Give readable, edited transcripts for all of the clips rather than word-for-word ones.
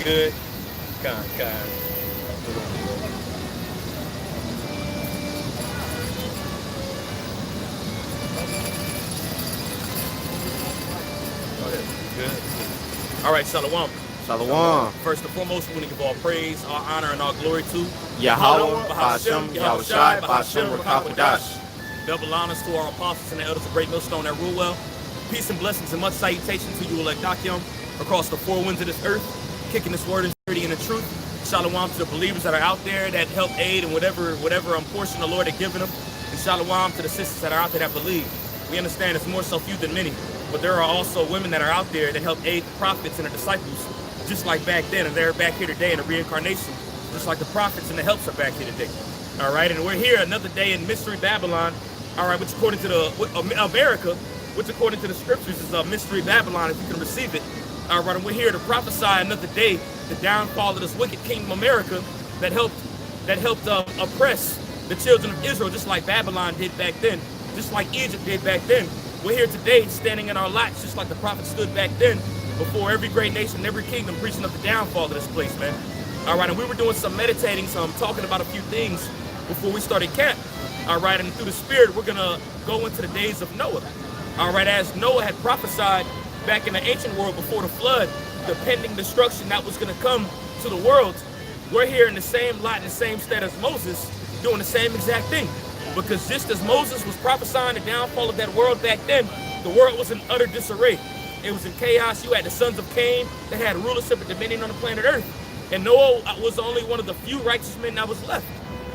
good? God. Good. All right, Shalom. Shalom. First and foremost, we want to give all praise, all honor, and all glory to Yahweh, Bahashem, Yahushai, Bahashem, Rakakwadash. Double honors to our apostles and the elders of Great Millstone that rule well. Peace and blessings and much salutation to you, elect Dakim, across the four winds of this earth, kicking this word in purity and in truth. Shalom to the believers that are out there that help aid in whatever portion the Lord has given them. And shalom to the sisters that are out there that believe. We understand it's more so few than many, but there are also women that are out there that help aid the prophets and the disciples, just like back then, and they're back here today in the reincarnation, just like the prophets and the helps are back here today. All right, and we're here another day in Mystery Babylon, all right, which according to the America, which according to the scriptures is a Mystery Babylon, if you can receive it. All right, and we're here to prophesy another day the downfall of this wicked kingdom America that helped oppress the children of Israel, just like Babylon did back then, just like Egypt did back then. We're here today standing in our lots, just like the prophets stood back then, before every great nation, every kingdom, preaching of the downfall of this place, man. All right, and we were doing some meditating, some talking about a few things before we started camp. All right, and through the Spirit, we're going to go into the days of Noah. All right, as Noah had prophesied back in the ancient world before the flood, the pending destruction that was going to come to the world, we're here in the same lot, in the same state as Moses, doing the same exact thing. Because just as Moses was prophesying the downfall of that world back then, the world was in utter disarray. It was in chaos. You had the sons of Cain that had rulership and dominion on the planet Earth. And Noah was only one of the few righteous men that was left.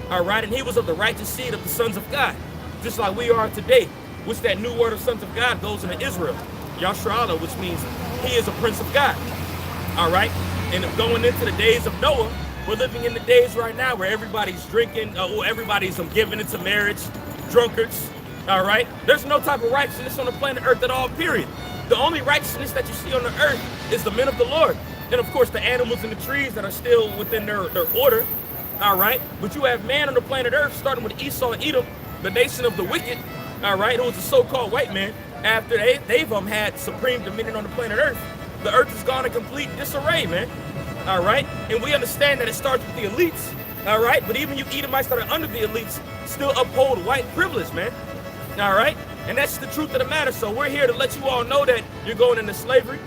All right, and he was of the righteous seed of the sons of God, just like we are today, which that new word of sons of God goes into Israel, Yashra'Allah, which means he is a prince of God. All right, and going into the days of Noah, we're living in the days right now where everybody's drinking, everybody's giving into marriage, drunkards. All right, there's no type of righteousness on the planet Earth at all, period. The only righteousness that you see on the earth is the men of the Lord. And of course, the animals and the trees that are still within their order. All right. But you have man on the planet Earth, starting with Esau and Edom, the nation of the wicked. All right. Who was a so-called white man. After they've had supreme dominion on the planet Earth, the earth has gone in complete disarray, man. All right. And we understand that it starts with the elites. All right. But even you Edomites that are under the elites still uphold white privilege, man. All right. And that's the truth of the matter. So we're here to let you all know that you're going into slavery.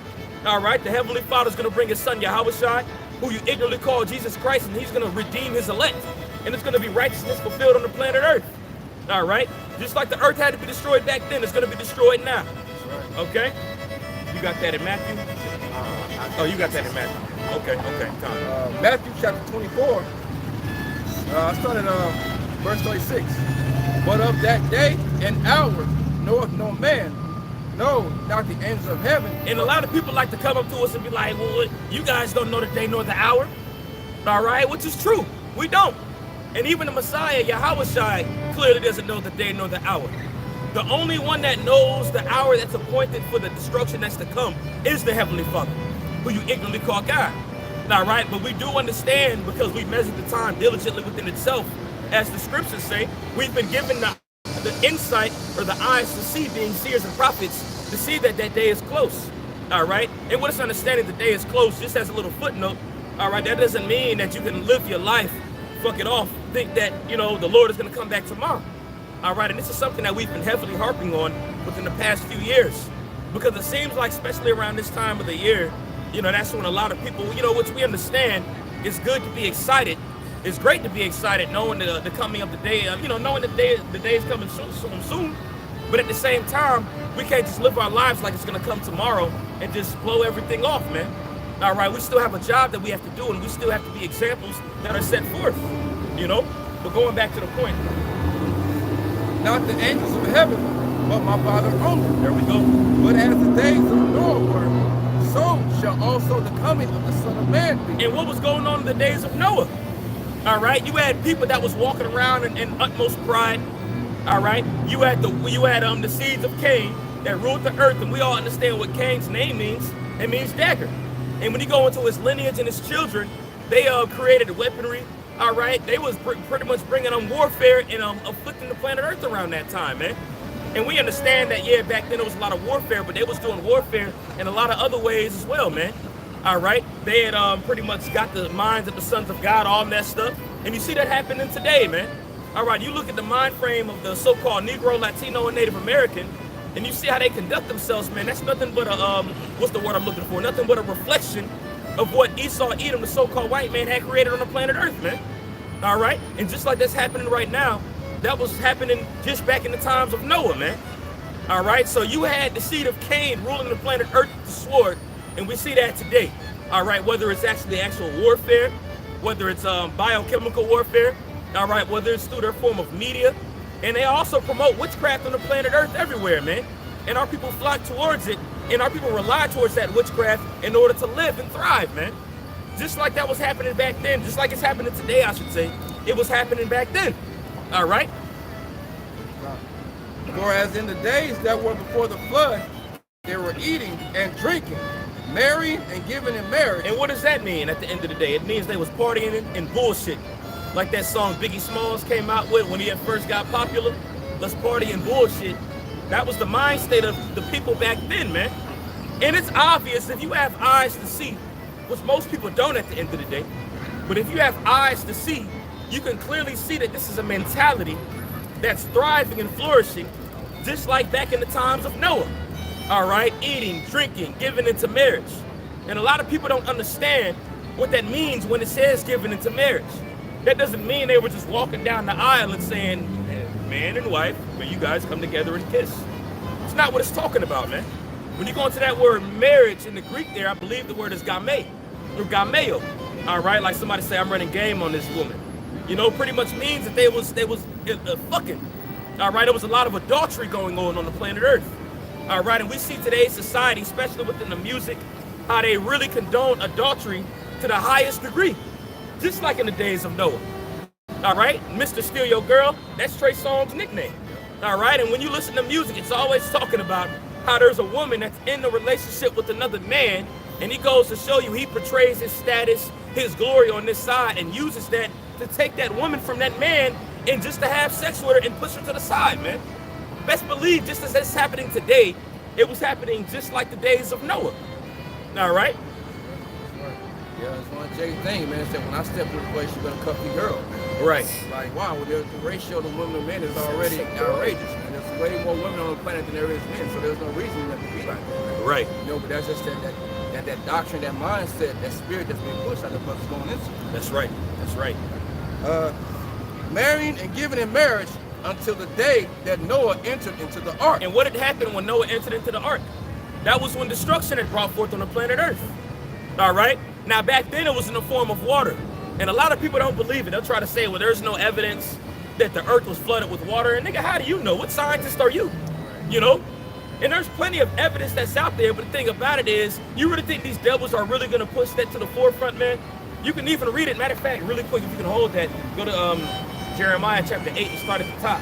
All right. The Heavenly Father's going to bring his son, Yahushai, who you ignorantly call Jesus Christ, and he's going to redeem his elect. And it's going to be righteousness fulfilled on the planet Earth. All right. Just like the earth had to be destroyed back then, it's going to be destroyed now. Okay. You got that in Matthew? Oh, you got that in Matthew. Okay. Matthew chapter 24. I started verse 36. But of that day and hour knoweth no man, no, not the angels of heaven. And a lot of people like to come up to us and be like, well, you guys don't know the day nor the hour. All right, which is true. We don't. And even the Messiah, Yahushai, clearly doesn't know the day nor the hour. The only one that knows the hour that's appointed for the destruction that's to come is the Heavenly Father, who you ignorantly call God. All right, but we do understand, because we measured the time diligently within itself, as the scriptures say, we've been given the insight or the eyes to see, being seers and prophets, to see that that day is close. All right, and with us understanding the day is close, just as a little footnote, all right, that doesn't mean that you can live your life, fuck it off, think that, you know, the Lord is going to come back tomorrow. All right, and this is something that we've been heavily harping on within the past few years, because it seems like, especially around this time of the year, you know, that's when a lot of people, you know, which we understand, it's good to be excited. It's great to be excited knowing the coming of the day, you know, knowing the day is coming soon. But at the same time, we can't just live our lives like it's going to come tomorrow and just blow everything off, man. All right, we still have a job that we have to do, and we still have to be examples that are set forth, you know. But going back to the point. Not the angels of heaven, but my Father only. There we go. But as the days of Noah were, so shall also the coming of the Son of Man be. And what was going on in the days of Noah? All right, you had people that was walking around in utmost pride. All right, you had the seeds of Cain that ruled the earth, and we all understand what Cain's name means. It means dagger. And when you go into his lineage and his children, they created weaponry. All right, they was pretty much bringing on warfare and afflicting the planet Earth around that time, man. And we understand that, yeah, back then there was a lot of warfare, but they was doing warfare in a lot of other ways as well, man. All right, they had pretty much got the minds of the sons of God all messed up, and you see that happening today, man. All right, you look at the mind frame of the so-called Negro, Latino, and Native American, and you see how they conduct themselves, man. That's nothing but a what's the word I'm looking for? Nothing but a reflection of what Esau, Edom, the so-called white man, had created on the planet Earth, man. All right, and just like that's happening right now, that was happening just back in the times of Noah, man. All right, so you had the seed of Cain ruling the planet Earth with the sword, and we see that today. All right, whether it's actually actual warfare, whether it's biochemical warfare, all right, whether it's through their form of media, and they also promote witchcraft on the planet Earth everywhere, man. And our people flock towards it, and our people rely towards that witchcraft in order to live and thrive, man. Just like that was happening back then, just like it's happening today, I should say, it was happening back then. All right. Whereas in the days that were before the flood, they were eating and drinking, marrying and giving in marriage. And what does that mean at the end of the day? It means they was partying and bullshit. Like that song Biggie Smalls came out with when he had first got popular. Let's party and bullshit. That was the mind state of the people back then, man. And it's obvious if you have eyes to see, which most people don't at the end of the day, but if you have eyes to see, you can clearly see that this is a mentality that's thriving and flourishing, just like back in the times of Noah. All right, eating, drinking, giving into marriage. And a lot of people don't understand what that means when it says giving into marriage. That doesn't mean they were just walking down the aisle and saying, man and wife, will you guys come together and kiss? It's not what it's talking about, man. When you go into that word marriage in the Greek there, I believe the word is game, or gameo. All right, like somebody say, I'm running game on this woman. You know, pretty much means that they was fucking. All right, there was a lot of adultery going on the planet Earth. All right, and we see today's society, especially within the music, how they really condone adultery to the highest degree. Just like in the days of Noah. All right, Mr. Steal Your Girl, that's Trey Songz's nickname. All right, and when you listen to music, it's always talking about how there's a woman that's in a relationship with another man, and he goes to show you he portrays his status, his glory on this side, and uses that to take that woman from that man and just to have sex with her and push her to the side, man. Best believe, just as it's happening today, it was happening just like the days of Noah. All right? Yeah, it's one Jay thing, man. It said when I step in the place, you're gonna cuff your girl. Right. Like, wow, well, the ratio of women to men is already outrageous, man. There's way more women on the planet than there is men, so there's no reason for them to be like that. Right. You know, but that's just that doctrine, that mindset, that spirit that's being pushed out of us going into. That's right. That's right. Marrying and giving in marriage until the day that Noah entered into the ark. And what had happened when Noah entered into the ark? That was when destruction had brought forth on the planet Earth. All right? Now, back then, it was in the form of water. And a lot of people don't believe it. They'll try to say, well, there's no evidence that the earth was flooded with water. And nigga, how do you know? What scientist are you? You know? And there's plenty of evidence that's out there. But the thing about it is, you really think these devils are really going to push that to the forefront, man? You can even read it. Matter of fact, really quick, if you can hold that, go to Jeremiah chapter 8 and start at the top.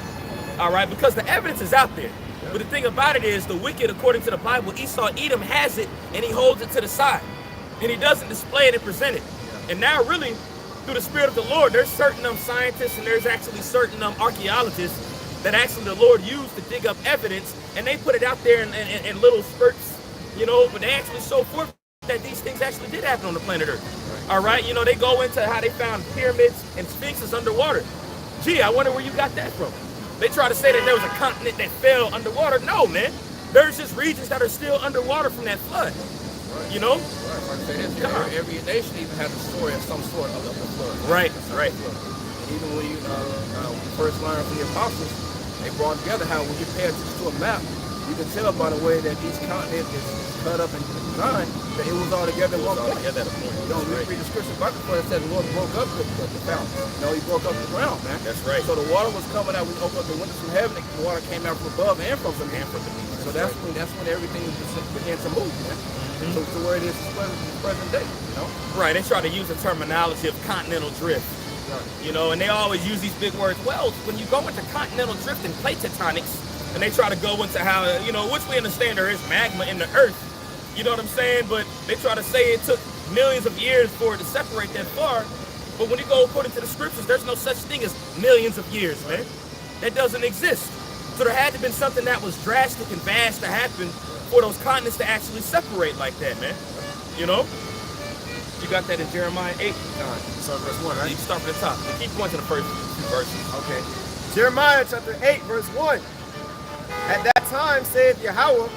All right? Because the evidence is out there. But the thing about it is, the wicked, according to the Bible, Esau, Edom has it, and he holds it to the side. And he doesn't display it and present it. And now, really, through the Spirit of the Lord, there's certain scientists and there's actually certain archaeologists that actually the Lord used to dig up evidence, and they put it out there in little spurts, you know, but they actually show forth that these things actually did happen on the planet Earth. All right, you know, they go into how they found pyramids and sphinxes underwater. Gee, I wonder where you got that from. They try to say that there was a continent that fell underwater. No, man. There's just regions that are still underwater from that flood. You know? Right. Like I say this, every nation even has a story of some sort of the flood. Right. Even when you first learned from the apostles, they brought together how when you pay attention to a map, you can tell by the way that each continent is cut up and designed that it was all together at one point. You know, we read the scripture about the flood, it said the Lord broke up the fountain. You know, he broke up the ground, man. That's right. So the water was coming out. We opened up the windows from heaven, and the water came out from above and from beneath. So that's when everything began to move, man. So to where it is present day, you know? Right, they try to use the terminology of continental drift. Right. You know, and they always use these big words. Well, when you go into continental drift and plate tectonics, and they try to go into how, you know, which we understand there is magma in the earth, you know what I'm saying? But they try to say it took millions of years for it to separate that far. But when you go according to the scriptures, there's no such thing as millions of years, man. That doesn't exist. So there had to have been something that was drastic and vast to happen for those continents to actually separate like that, man. You know? You got that in Jeremiah 8. So verse 1, right? You start from the top. And keep going to the first few verses. Okay. Jeremiah chapter 8, verse 1. At that time, saith Yahweh,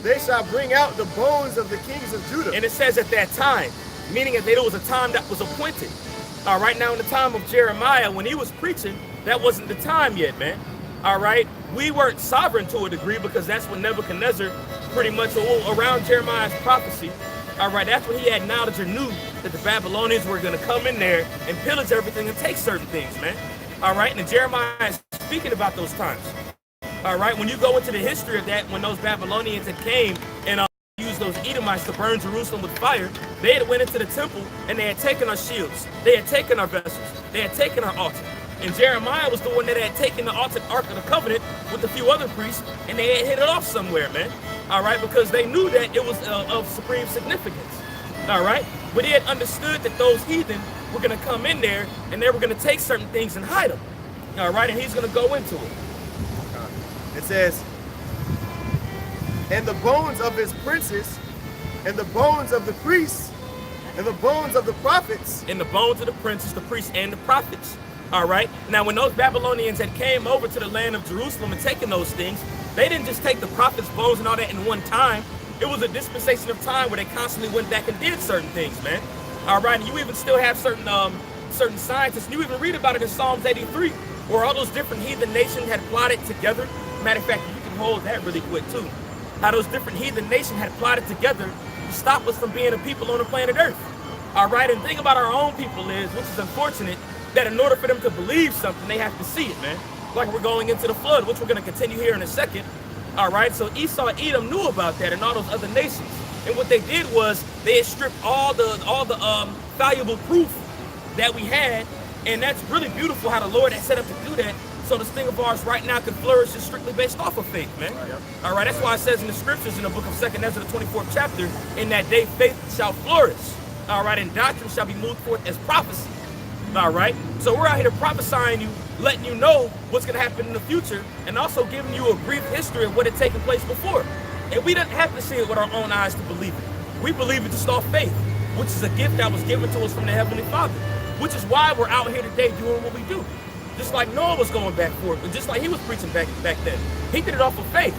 they shall bring out the bones of the kings of Judah. And it says at that time, meaning that there was a time that was appointed. All right, now in the time of Jeremiah, when he was preaching, that wasn't the time yet, man. All right, we weren't sovereign to a degree because that's when Nebuchadnezzar pretty much around Jeremiah's prophecy. All right, that's when he had knowledge or knew that the Babylonians were going to come in there and pillage everything and take certain things, man. All right, and Jeremiah is speaking about those times. All right, when you go into the history of that, when those Babylonians had came and used those Edomites to burn Jerusalem with fire, they had went into the temple and they had taken our shields, they had taken our vessels, they had taken our altar. And Jeremiah was the one that had taken the altar, Ark of the Covenant with a few other priests, and they had hid it off somewhere, man. All right, because they knew that it was of supreme significance. All right, but he had understood that those heathen were going to come in there and they were going to take certain things and hide them. All right, and he's going to go into it. It says, and the bones of his princes, and the bones of the priests, and the bones of the prophets. And the bones of the princes, the priests, and the prophets. All right. Now, when those Babylonians had came over to the land of Jerusalem and taken those things, they didn't just take the prophets' bones and all that in one time. It was a dispensation of time where they constantly went back and did certain things, man. All right. And you even still have certain scientists. And you even read about it in Psalms 83, where all those different heathen nations had plotted together. Matter of fact, you can hold that really quick too. How those different heathen nations had plotted together to stop us from being a people on the planet Earth. All right, and the thing about our own people is, which is unfortunate, that in order for them to believe something, they have to see it, man. Like we're going into the flood, which we're going to continue here in a second. All right, so Esau, Edom knew about that and all those other nations. And what they did was they had stripped all the valuable proof that we had, and that's really beautiful how the Lord had set up to do that. So this thing of ours right now can flourish just strictly based off of faith, man. All right, that's why it says in the scriptures in the book of 2 Ezra, the 24th chapter, in that day faith shall flourish. All right, and doctrine shall be moved forth as prophecy. All right, so we're out here prophesying you, letting you know what's going to happen in the future, and also giving you a brief history of what had taken place before. And we didn't have to see it with our own eyes to believe it. We believe it just off faith, which is a gift that was given to us from the Heavenly Father, which is why we're out here today doing what we do. Just like Noah was going back for it, but just like he was preaching back then. He did it off of faith.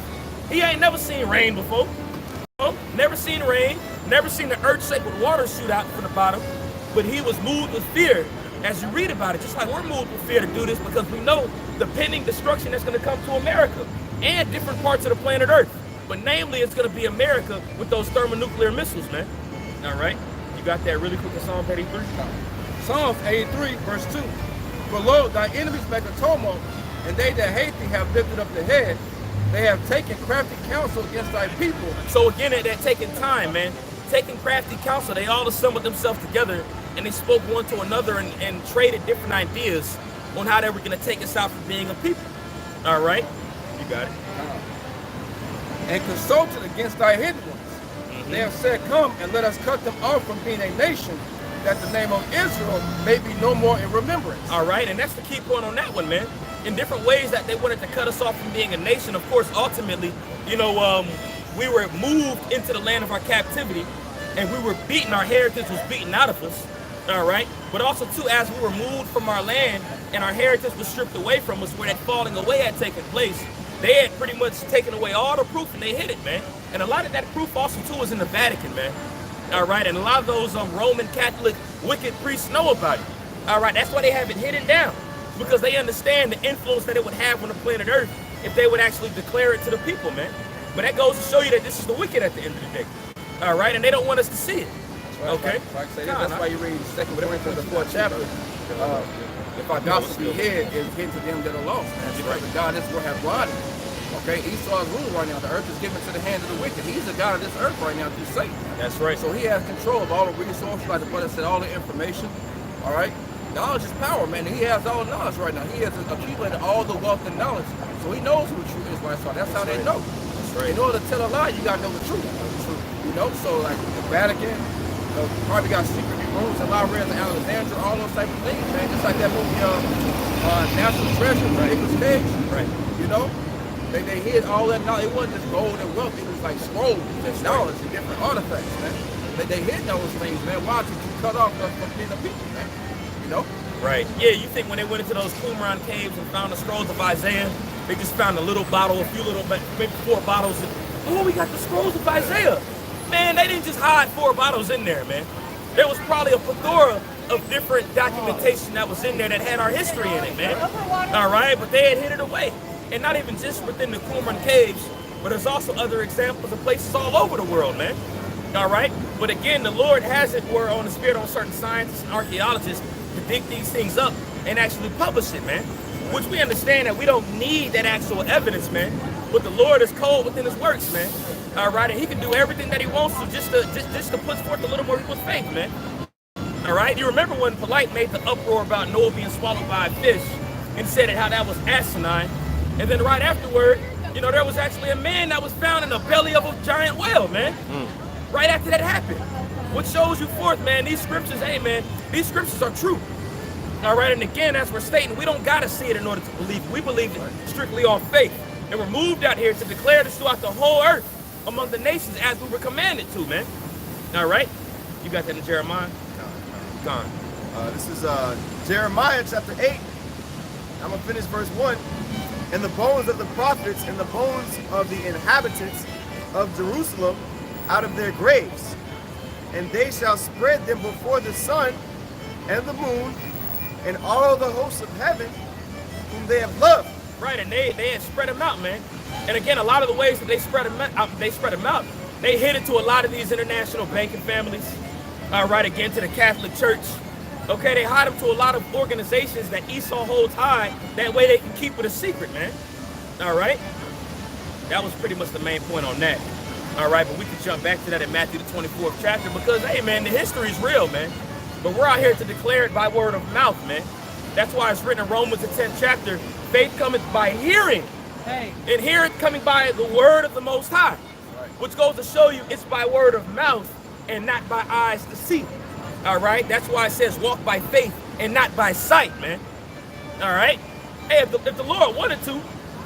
He ain't never seen rain before. Never seen rain, never seen the earth shake with water shoot out from the bottom, but he was moved with fear as you read about it, just like we're moved with fear to do this because we know the pending destruction that's going to come to America and different parts of the planet Earth. But namely, it's going to be America with those thermonuclear missiles, man. All right? You got that really quick in Psalm 83? Psalms 83, verse 2. For lo, thy enemies make a tumult, and they that hate thee have lifted up the head. They have taken crafty counsel against thy people. So again, that taking time, man. Taking crafty counsel, they all assembled themselves together, and they spoke one to another and traded different ideas on how they were going to take us out from being a people. All right? You got it. And consulted against thy hidden ones. They have said, come and let us cut them off from being a nation, that the name of Israel may be no more in remembrance. All right, and that's the key point on that one, man. In different ways that they wanted to cut us off from being a nation. Of course, ultimately, you know, we were moved into the land of our captivity, and we were beaten. Our heritage was beaten out of us. All right, but also too, as we were moved from our land and our heritage was stripped away from us, where that falling away had taken place, they had pretty much taken away all the proof and they hid it, man. And a lot of that proof also too is in the Vatican, man. All right, and a lot of those Roman Catholic wicked priests know about it. All right, that's why they have it hidden down, because they understand the influence that it would have on the planet Earth if they would actually declare it to the people, man. But that goes to show you that this is the wicked at the end of the day. All right, and they don't want us to see it. Okay. That's why you read 2 Corinthians, the 4th chapter. If our gospel be hid, it's hid to them that are lost. That's right. The God is going to have blinded. Okay, Esau is ruling right now. The earth is given to the hand of the wicked. He's the God of this earth right now through Satan. That's right. So he has control of all the resources, like the brother said, all the information. All right. Knowledge is power, man. He has all the knowledge right now. He has accumulated all the wealth and knowledge. So he knows who the true Israelites are. That's how they know. That's right. In order to tell a lie, you got to know the truth. You know, so like the Vatican, probably got secret rooms in Lyria and Alexandria, all those type of things, man. Just like that movie, National Treasure, Nicolas Cage. Right. You know, they hid all that knowledge. It wasn't just gold and wealth. It was like scrolls and knowledge and different artifacts, man. They hid those things, man. Why? To cut off us from being a people, man. You know? Right. Yeah, you think when they went into those Qumran caves and found the scrolls of Isaiah, they just found a little bottle, a few little, maybe 4 bottles. And, oh, we got the scrolls of Isaiah. Man, they didn't just hide 4 bottles in there, man. There was probably a plethora of different documentation that was in there that had our history in it, man. All right, but they had hid it away. And not even just within the Qumran caves, but there's also other examples of places all over the world, man. All right? But again, the Lord has it where on the spirit on certain scientists and archaeologists to dig these things up and actually publish it, man. Which we understand that we don't need that actual evidence, man. But the Lord is cold within his works, man. All right, and he can do everything that he wants to just to put forth a little more people's faith, man. All right, you remember when Polite made the uproar about Noah being swallowed by a fish and said how that was asinine, and then right afterward, you know, there was actually a man that was found in the belly of a giant whale, man. Right after that happened, which shows you forth, man, these scriptures, hey, man, these scriptures are true. All right, and again, as we're stating, we don't gotta see it in order to believe it. We believe it strictly on faith, and we're moved out here to declare this throughout the whole earth among the nations as we were commanded to, man. All right, you got that in Jeremiah? Gone. This is Jeremiah chapter 8. I'm going to finish verse 1. And the bones of the prophets and the bones of the inhabitants of Jerusalem out of their graves. And they shall spread them before the sun and the moon and all the hosts of heaven whom they have loved. Right, and they had spread them out, man. And again, a lot of the ways that they spread them out, they hid it to a lot of these international banking families. All right, again, to the Catholic Church. Okay, they hide them to a lot of organizations that Esau holds high. That way they can keep it a secret, man. All right? That was pretty much the main point on that. All right, but we can jump back to that in Matthew the 24th chapter because, hey, man, the history is real, man. But we're out here to declare it by word of mouth, man. That's why it's written in Romans the 10th chapter, faith cometh by hearing. Hey. And hearing coming by the word of the Most High. Right. Which goes to show you it's by word of mouth and not by eyes to see. All right? That's why it says walk by faith and not by sight, man. All right? Hey, if the Lord wanted to,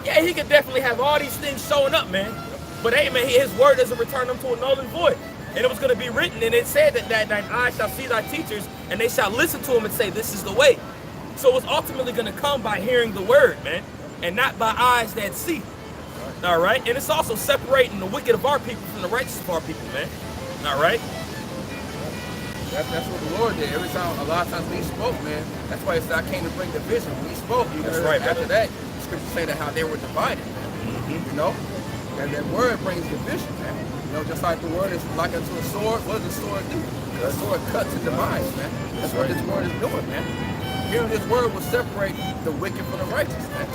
yeah, he could definitely have all these things showing up, man. But hey, man, his word doesn't return them to a null and void. And it was going to be written, and it said that thine eyes shall see thy teachers, and they shall listen to him and say, this is the way. So it's ultimately going to come by hearing the word, man, and not by eyes that see. All right? And it's also separating the wicked of our people from the righteous of our people, man. All right? That's what the Lord did. Every time, a lot of times when he spoke, man, that's why he said, I came to bring division. When he spoke, you that's right, after that, the scripture say that how they were divided, man. You know? And that word brings division, man. You know, just like the word is like unto a sword, what does the sword do? The sword cuts and divides, man. That's what this word is doing, man. Hearing this word will separate the wicked from the righteous, man.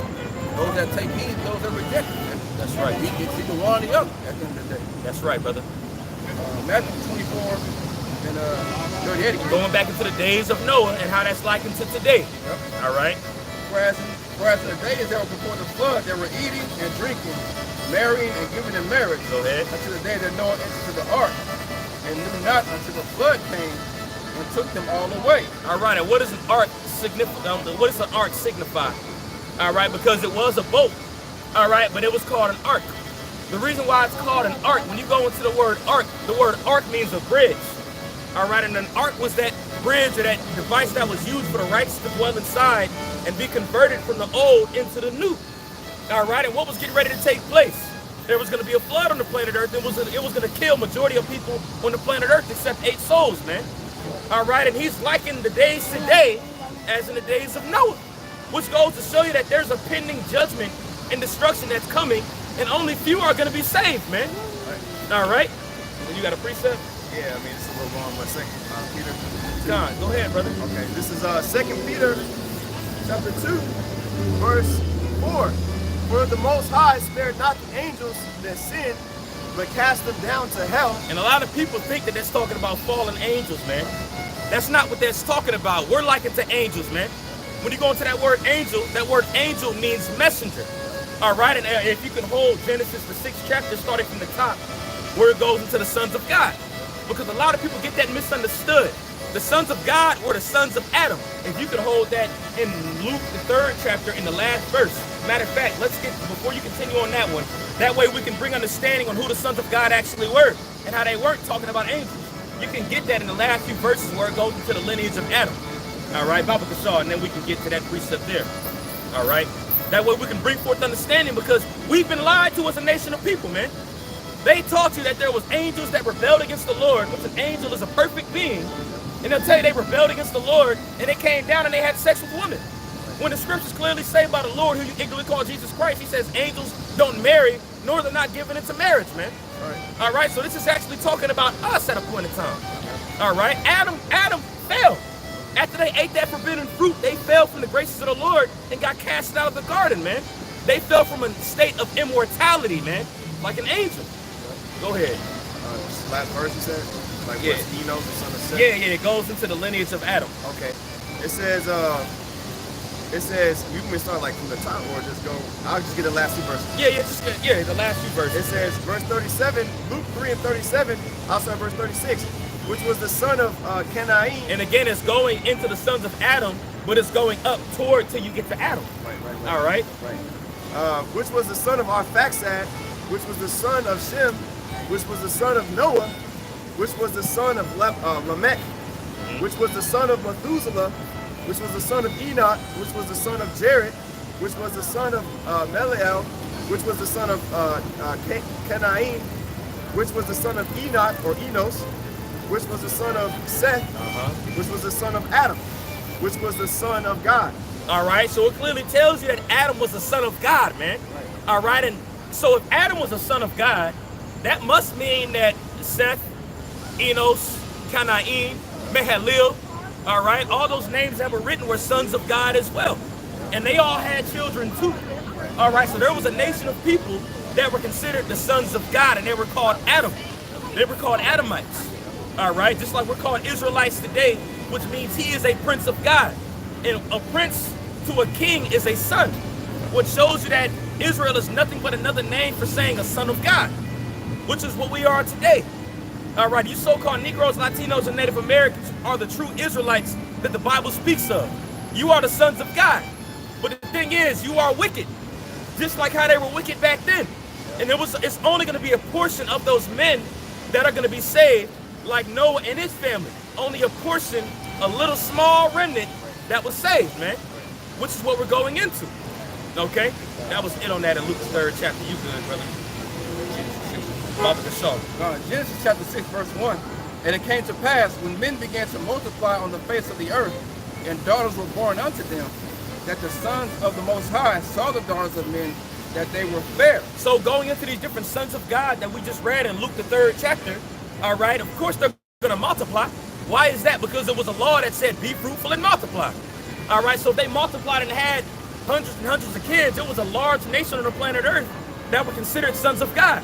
Those that take heed, those that reject it, man. That's right. It's either one or the other at the end of the day. That's right, brother. Matthew 24 and 38 again. Going back into the days of Noah and how that's likened to today. Yep. All right? Whereas in the days that were before the flood, they were eating and drinking, marrying and giving in marriage. Go ahead. Until the day that Noah entered the ark, and knew not until the flood came and took them all away. All right, and what does an ark signify? What does an ark signify? All right, because it was a boat. All right, but it was called an ark. The reason why it's called an ark, when you go into the word ark means a bridge. All right, and an ark was that bridge or that device that was used for the righteous to dwell inside and be converted from the old into the new. All right, and what was getting ready to take place? There was going to be a flood on the planet Earth. It was going to kill majority of people on the planet Earth except 8 souls, man. All right, and he's likened the days today as in the days of Noah, which goes to show you that there's a pending judgment and destruction that's coming, and only few are going to be saved, man. All right, and you got a precept? Yeah, I mean, it's a little long, but Peter. John, go ahead, brother. Okay, this is 2 Peter chapter 2, verse 4. For the Most High spared not the angels that sinned, but cast them down to hell. And a lot of people think that that's talking about fallen angels, man. That's not what that's talking about. We're likened to angels, man. When you go into that word angel means messenger. All right, and if you can hold Genesis, the 6th chapter, starting from the top, where it goes into the sons of God. Because a lot of people get that misunderstood. The sons of God were the sons of Adam. If you can hold that in Luke, the 3rd chapter, in the last verse. Matter of fact, let's get, before you continue on that one, that way we can bring understanding on who the sons of God actually were and how they weren't talking about angels. You can get that in the last few verses where it goes into the lineage of Adam. All right, Baba Kashaw, and then we can get to that precept there. All right, that way we can bring forth understanding, because we've been lied to as a nation of people, man. They taught you that there was angels that rebelled against the Lord, which an angel is a perfect being, and they'll tell you they rebelled against the Lord and they came down and they had sex with women. When the scriptures clearly say by the Lord, who you ignorantly call Jesus Christ, he says angels don't marry, nor they're not given into marriage, man. All right, so this is actually talking about us at a point in time. All right, Adam fell. After they ate that forbidden fruit, they fell from the graces of the Lord and got cast out of the garden, man. They fell from a state of immortality, man, like an angel. Go ahead. Last verse you said? Like Yeah. what's Enos, the son of Seth? Yeah, it goes into the lineage of Adam. Okay. It says, you can start like from the top or just go, I'll just get the last two verses. Yeah, the last few verses. It says, verse 37, Luke 3 and 37, also verse 36, which was the son of Canaan. And again, it's going into the sons of Adam, but it's going up toward till you get to Adam. Right. All right. Which was the son of Arphaxad, which was the son of Shem, which was the son of Noah, which was the son of Lamech, which was the son of Methuselah, which was the son of Enoch, which was the son of Jared, which was the son of Meliel, which was the son of Canaan, which was the son of Enoch or Enos, which was the son of Seth, which was the son of Adam, which was the son of God. All right, so it clearly tells you that Adam was the son of God, man. All right, and so if Adam was a son of God, that must mean that Seth, Enos, Canaan, Mahalalel, all right, all those names that were written were sons of God as well. And they all had children too. All right, so there was a nation of people that were considered the sons of God, and they were called Adam. They were called Adamites. All right, just like we're called Israelites today, which means he is a prince of God. And a prince to a king is a son, which shows you that Israel is nothing but another name for saying a son of God, which is what we are today. All right, you so-called Negroes, Latinos, and Native Americans are the true Israelites that the Bible speaks of. You are the sons of God. But the thing is, you are wicked, just like how they were wicked back then. And it's only going to be a portion of those men that are going to be saved, like Noah and his family. Only a portion, a little small remnant that was saved, man, which is what we're going into. Okay? That was it on that in Luke 3rd chapter. You good, brother? Baba Kashaw. Genesis chapter 6, verse 1. And it came to pass, when men began to multiply on the face of the earth, and daughters were born unto them, that the sons of the Most High saw the daughters of men, that they were fair. So going into these different sons of God that we just read in Luke the 3rd chapter, all right, of course they're going to multiply. Why is that? Because there was a law that said, be fruitful and multiply. All right, so they multiplied and had hundreds and hundreds of kids. It was a large nation on the planet Earth that were considered sons of God.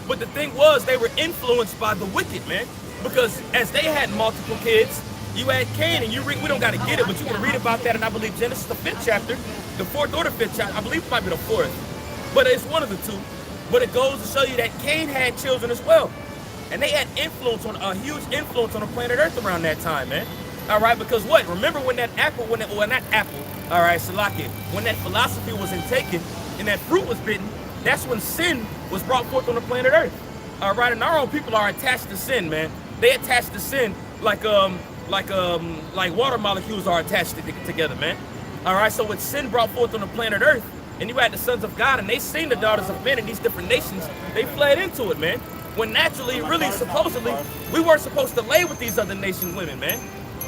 But the thing was, they were influenced by the wicked, man. Because as they had multiple kids, you had Cain, and we don't got to get it, but you can read about that in, I believe, Genesis, the 5th chapter, the 4th or the 5th chapter. I believe it might be the 4th. But it's one of the two. But it goes to show you that Cain had children as well. And they had a huge influence on the planet Earth around that time, man. All right, because what? Remember when that apple, when that philosophy was taken and that fruit was bitten, that's when sin was brought forth on the planet Earth. All right, and our own people are attached to sin, man. They attach to sin like water molecules are attached together, man. All right, so when sin brought forth on the planet Earth, and you had the sons of God, and they seen the daughters of men in these different nations, they fled into it, man. When naturally, really, supposedly, we weren't supposed to lay with these other nation women, man.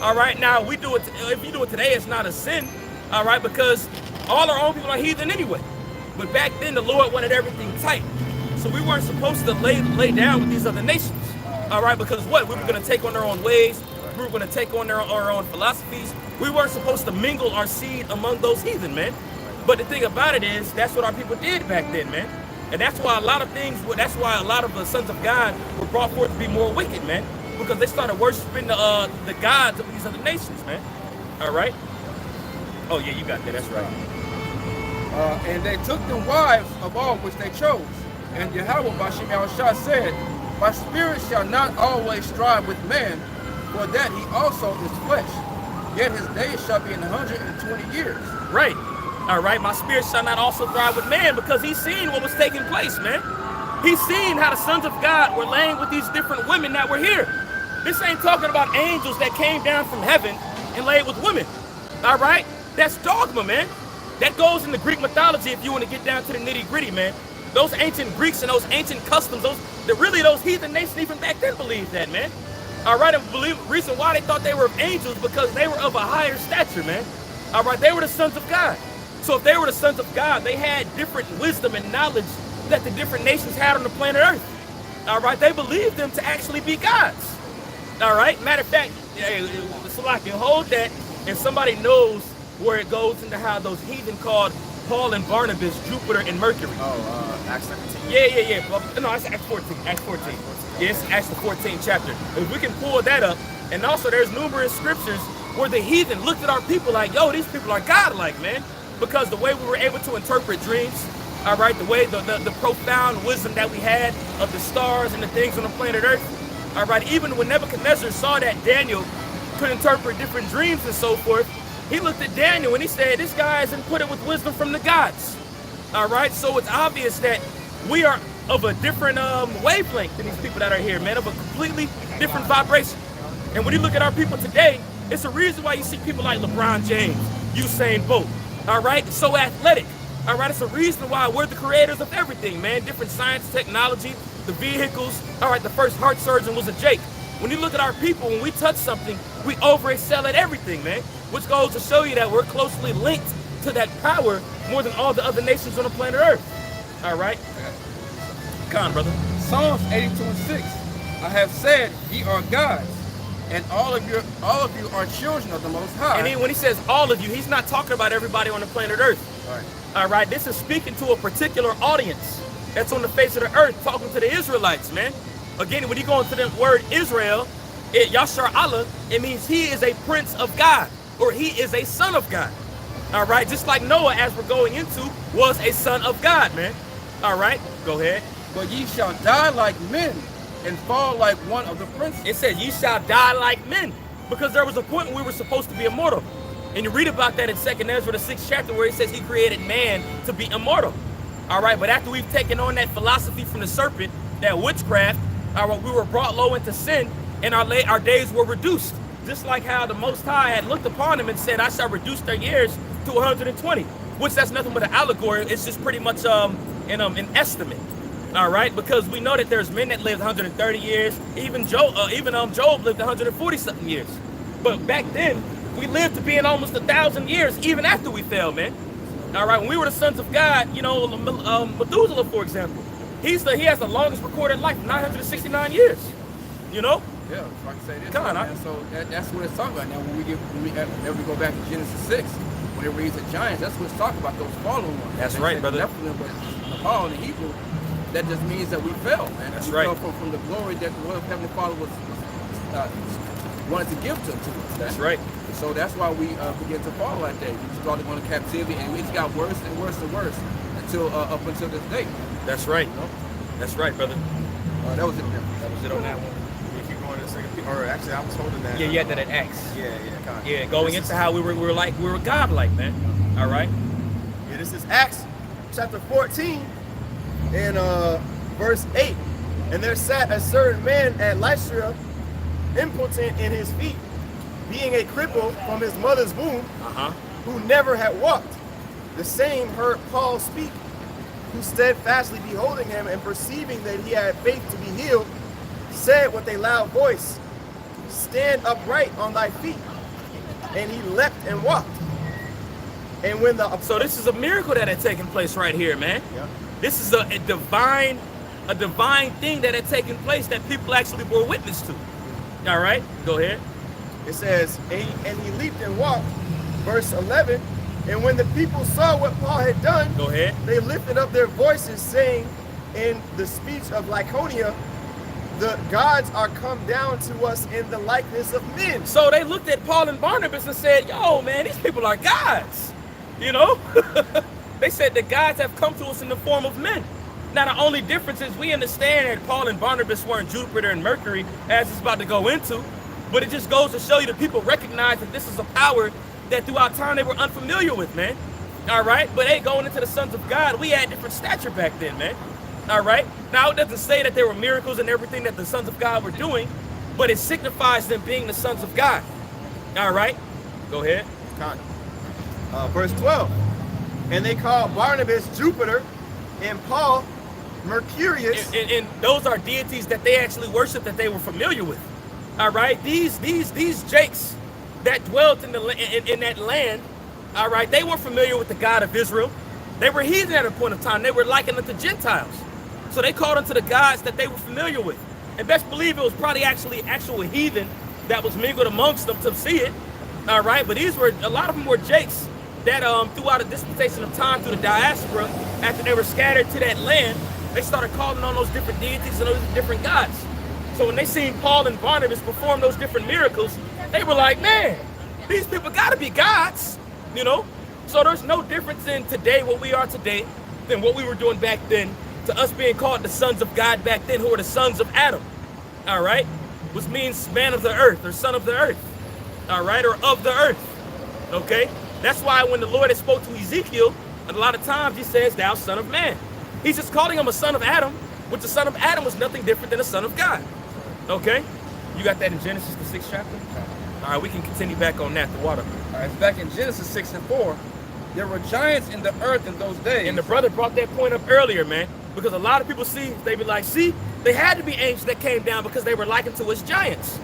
All right, now we do it. If you do it today, it's not a sin. All right, because all our own people are heathen anyway. But back then, the Lord wanted everything tight, so we weren't supposed to lay down with these other nations. All right, because what? We were going to take on their own ways. We were going to take on our own philosophies. We weren't supposed to mingle our seed among those heathen, man. But the thing about it is, that's what our people did back then, man. And that's why a lot of the sons of God were brought forth to be more wicked, man. Because they started worshiping the gods of these other nations, man. All right? Oh, yeah, you got that. That's right. And they took them wives of all which they chose. And Yahweh Bashem Yahushua said, my spirit shall not always strive with man, for that he also is flesh. Yet his days shall be 120 years. Right. All right, my spirit shall not also thrive with man, because he's seen what was taking place, man. He's seen how the sons of God were laying with these different women that were here. This ain't talking about angels that came down from heaven and laid with women. All right? That's dogma, man. That goes into Greek mythology if you want to get down to the nitty gritty, man. Those ancient Greeks and those ancient customs, those heathen nations even back then believed that, man. All right, and the reason why they thought they were angels because they were of a higher stature, man. All right, they were the sons of God. So if they were the sons of God, they had different wisdom and knowledge that the different nations had on the planet Earth. All right, they believed them to actually be gods. All right, matter of fact, so I can hold that, and somebody knows where it goes into how those heathen called Paul and Barnabas, Jupiter and Mercury. Acts 17. Yeah. No, it's Acts 14. Acts 14. Yes, Acts the 14th chapter. If we can pull that up, and also there's numerous scriptures where the heathen looked at our people like, yo, these people are godlike, man. Because the way we were able to interpret dreams, all right, the way the profound wisdom that we had of the stars and the things on the planet Earth, all right, even when Nebuchadnezzar saw that Daniel could interpret different dreams and so forth, he looked at Daniel and he said, this guy is inputted with wisdom from the gods. All right, so it's obvious that we are of a different wavelength than these people that are here, man, of a completely different vibration. And when you look at our people today, it's a reason why you see people like LeBron James, Usain Bolt, all right, so athletic. All right, it's a reason why we're the creators of everything, man. Different science, technology, the vehicles. All right, the first heart surgeon was a Jake. When you look at our people, when we touch something, we overexcel at everything, man. Which goes to show you that we're closely linked to that power more than all the other nations on the planet Earth. All right? Come on, brother. Psalms 82:6. I have said, ye are gods, and all of you are children of the Most High. And when he says all of you, he's not talking about everybody on the planet Earth. All right, this is speaking to a particular audience that's on the face of the earth, talking to the Israelites, man. Again, when you go into the word Israel, Yashar Allah, it means he is a prince of God, or he is a son of God. All right, just like Noah, as we're going into, was a son of God, man. All right, go ahead. But ye shall die like men and fall like one of the princes. It says, ye shall die like men, because there was a point when we were supposed to be immortal. And you read about that in 2nd Ezra, the 6th chapter, where he says he created man to be immortal. All right, but after we've taken on that philosophy from the serpent, that witchcraft, all right, we were brought low into sin, and our days were reduced. Just like how the Most High had looked upon them and said, I shall reduce their years to 120, which that's nothing but an allegory. It's just pretty much an estimate. All right, because we know that there's men that lived 130 years. Even Job lived 140 something years. But back then, we lived to be in almost 1,000 years, even after we fell, man. All right, when we were the sons of God, you know, Methuselah, for example, he has the longest recorded life, 969 years. You know? Yeah, if I can say this. Come on, man. So that's what it's talking about. Now, when we go back to Genesis 6, when it reads the giants, that's what it's talking about, those fallen ones. That's right, brother. Nephilim, but Nepal in Hebrew, that just means that we fell, man. That's we right. fell from the glory that the Lord Heavenly Father wanted to give to us. That's right. So that's why we begin to fall that day. We started going to captivity, and it got worse and worse and worse until up until this day. That's right. You know? That's right, brother. That was it. That was it on that one. We keep going to the second. Or actually, I was holding that. Yeah, you had that at Acts. Yeah, kind of. Yeah, going into how we were godlike, man. All right. Yeah, this is Acts chapter 14 and verse 8. And there sat a certain man at Lystra, impotent in his feet, being a cripple from his mother's womb, who never had walked. The same heard Paul speak, who steadfastly beholding him and perceiving that he had faith to be healed, said with a loud voice, stand upright on thy feet. And he leapt and walked. And when So this is a miracle that had taken place right here, man. Yeah. This is a divine thing that had taken place that people actually bore witness to. All right, go ahead. It says, and he leaped and walked, verse 11, and when the people saw what Paul had done, Go ahead. they lifted up their voices, saying in the speech of Lycaonia, the gods are come down to us in the likeness of men. So they looked at Paul and Barnabas and said, yo, man, these people are gods. You know? They said the gods have come to us in the form of men. Now, the only difference is we understand that Paul and Barnabas weren't Jupiter and Mercury, as it's about to go into, but it just goes to show you that people recognize that this is a power that throughout time they were unfamiliar with, man. All right? But hey, going into the sons of God, we had different stature back then, man. All right? Now, it doesn't say that there were miracles and everything that the sons of God were doing, but it signifies them being the sons of God. All right, go ahead. Verse 12. And they called Barnabas Jupiter and Paul Mercurius. And those are deities that they actually worship, that they were familiar with. All right, these Jakes that dwelt in that land, all right, they were familiar with the God of Israel. They were heathen at a point of time. They were likened unto Gentiles. So they called unto the gods that they were familiar with. And best believe it was probably actual heathen that was mingled amongst them to see it. All right, but a lot of them were Jakes that throughout a dispensation of time through the diaspora, after they were scattered to that land, they started calling on those different deities and those different gods. So when they seen Paul and Barnabas perform those different miracles, they were like, man, these people gotta be gods, you know? So there's no difference in today, what we are today, than what we were doing back then, to us being called the sons of God back then, who were the sons of Adam, all right? Which means man of the earth, or son of the earth, all right, or of the earth, okay? That's why when the Lord had spoke to Ezekiel, a lot of times he says, thou son of man. He's just calling him a son of Adam, which the son of Adam was nothing different than a son of God, okay? You got that in Genesis, the 6th chapter? All right, we can continue back on that, the water. All right, back in Genesis 6 and 4, there were giants in the earth in those days. And the brother brought that point up earlier, man, because a lot of people they be like, see, they had to be angels that came down because they were likened to us giants.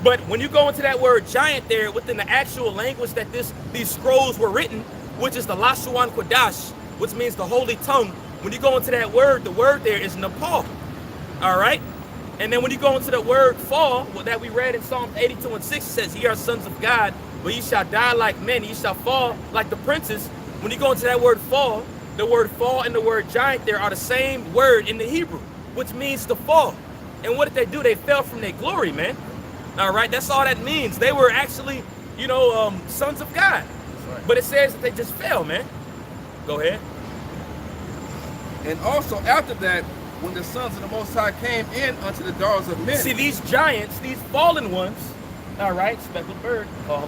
But when you go into that word giant there, within the actual language that these scrolls were written, which is the Lashuan Kodash, which means the holy tongue, when you go into that word, the word there is Nepal, all right? And then when you go into the word fall, that we read in Psalms 82 and 6, it says, ye are sons of God, but ye shall die like men, ye shall fall like the princes. When you go into that word fall and the word giant there are the same word in the Hebrew, which means to fall. And what did they do? They fell from their glory, man. All right, that's all that means. They were actually, sons of God. Right. But it says that they just fell, man. Go ahead. And also after that, when the sons of the Most High came in unto the daughters of men. See, these giants, these fallen ones, all right, speckled bird. All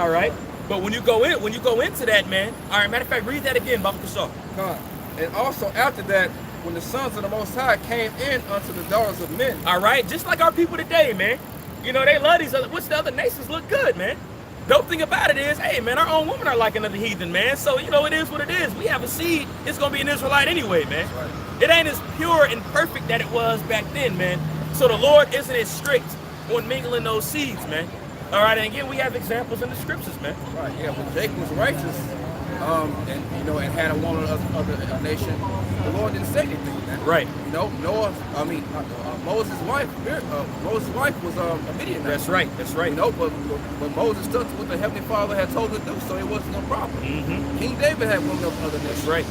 right. But when you go into that, man, all right, matter of fact, read that again, Baba Kashaw. And also after that, when the sons of the Most High came in unto the daughters of men. All right, just like our people today, man. You know, they love these other, which the other nations look good, man. Dope thing about it is, hey, man, our own women are like another heathen, man. So, it is what it is. We have a seed. It's going to be an Israelite anyway, man. Right. It ain't as pure and perfect that it was back then, man. So the Lord isn't as strict on mingling those seeds, man. All right, and again, we have examples in the scriptures, man. Right, yeah, when Jacob was righteous, and had a woman of the nation, the Lord didn't say anything, man. Right. Moses' wife was a Midianite. That's right. But Moses stuck to what the Heavenly Father had told him to do, so it wasn't no problem. Mm-hmm. King David had women of other nations. That's right.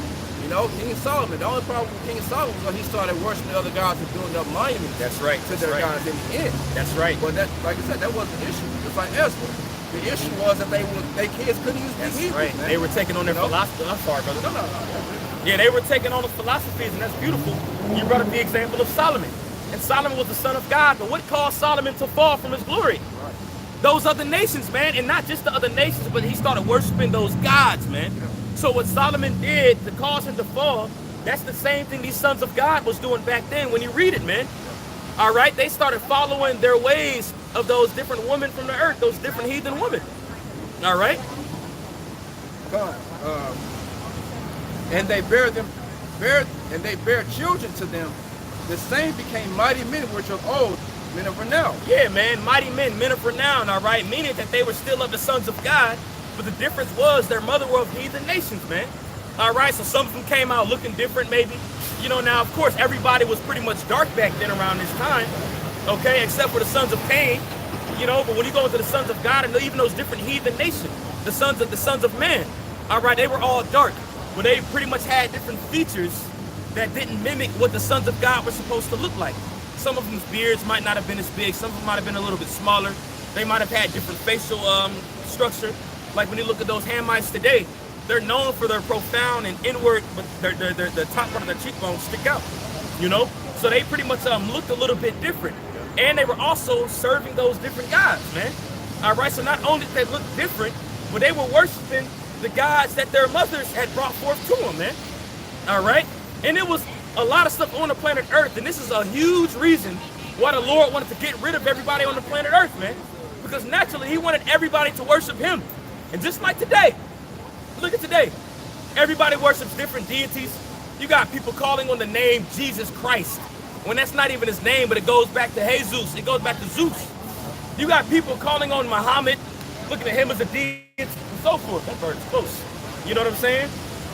King Solomon. The only problem with King Solomon was he started worshiping other gods and building up monuments. That's right. To their gods in the end. That's right. But that, like I said, that wasn't the issue. It's like Ezra. The issue was that their kids couldn't use the Hebrew. Right. Man. They were taking on their philosophy. I'm sorry, brother. No. Yeah, they were taking on the philosophies, and that's beautiful. You brought up the example of Solomon. And Solomon was the son of God, but what caused Solomon to fall from his glory? Right. Those other nations, man, and not just the other nations, but he started worshiping those gods, man. Yeah. So what Solomon did to cause him to fall, that's the same thing these sons of God was doing back then when you read it, man. All right, they started following their ways of those different women from the earth, those different heathen women. All right? And they bear children to them. The same became mighty men which of old, men of renown. Yeah, man, mighty men of renown, all right? Meaning that they were still of the sons of God, but the difference was their mother were of heathen nations, man. All right, so some of them came out looking different, maybe. Now, of course, everybody was pretty much dark back then around this time, okay, except for the sons of Cain, but when you go into the sons of God and even those different heathen nations, the sons of man, all right, they were all dark, but they pretty much had different features that didn't mimic what the sons of God were supposed to look like. Some of them's beards might not have been as big, some of them might have been a little bit smaller, they might have had different facial structure, like when you look at those Hamites today, they're known for their profound and inward, but the top part of their cheekbones stick out, So they pretty much looked a little bit different. And they were also serving those different gods, man. All right, so not only did they look different, but they were worshiping the gods that their mothers had brought forth to them, man. All right? And it was a lot of stuff on the planet Earth, and this is a huge reason why the Lord wanted to get rid of everybody on the planet Earth, man. Because naturally, he wanted everybody to worship him. And just like today, look at today. Everybody worships different deities. You got people calling on the name Jesus Christ, when that's not even his name, but it goes back to Jesus. It goes back to Zeus. You got people calling on Muhammad, looking at him as a deity, and so forth. That bird's close. You know what I'm saying?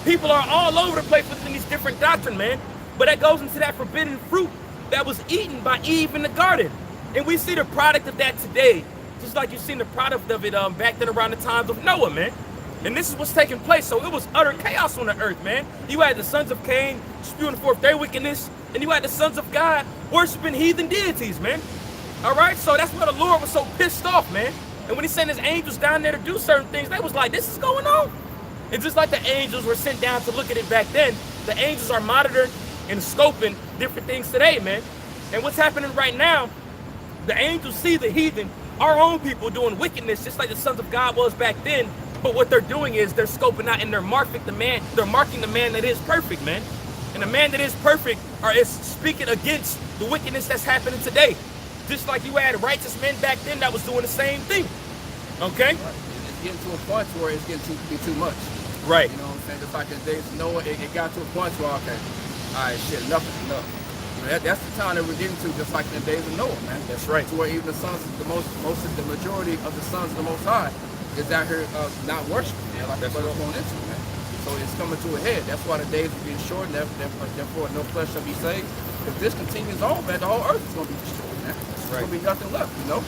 People are all over the place within these different doctrines, man. But that goes into that forbidden fruit that was eaten by Eve in the garden. And we see the product of that today, just like you've seen the product of it back then around the times of Noah, man. And this is what's taking place. So it was utter chaos on the earth, man. You had the sons of Cain spewing forth their wickedness, and you had the sons of God worshiping heathen deities, man. All right, so that's why the Lord was so pissed off, man. And when he sent his angels down there to do certain things, they was like, this is going on. And just like the angels were sent down to look at it back then, the angels are monitoring and scoping different things today, man. And what's happening right now, the angels see the heathen, our own people, doing wickedness just like the sons of God was back then. But what they're doing is they're scoping out and they're marking the man that is perfect, man. And the man that is perfect is speaking against the wickedness that's happening today. Just like you had righteous men back then that was doing the same thing. Okay? It's getting to a point where it's getting to be too much. Right. You know what I'm saying? Just like in the days of Noah, it got to a point where, okay, all right, shit, enough is enough. You know, that's the time that we're getting to, just like in the days of Noah, man. That's right. To where even the sons, the majority of the sons of the Most High is out here not worshiping, man, like that's what it's going into, man. So it's coming to a head. That's why the days are getting short, and therefore no flesh shall be saved. If this continues on, man, the whole earth is going to be destroyed, man. There's going to be nothing left, you know?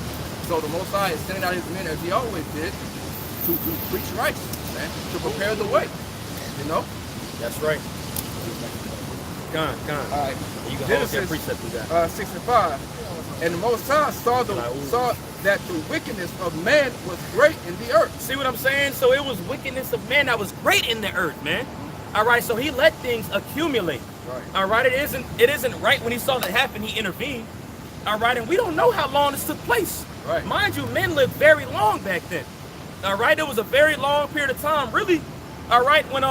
So the Most High is sending out his men, as he always did, to preach righteousness, man, to prepare the way, you know? That's right. Gone. All right. You can hold that Genesis precept through that. 65. And the Most High saw that the wickedness of man was great in the earth. See what I'm saying? So it was wickedness of man that was great in the earth, man. All right, so he let things accumulate. Right. All right, it isn't right when he saw that happen, he intervened. All right, and we don't know how long this took place. Right. Mind you, men lived very long back then. All right, it was a very long period of time, really. All right, when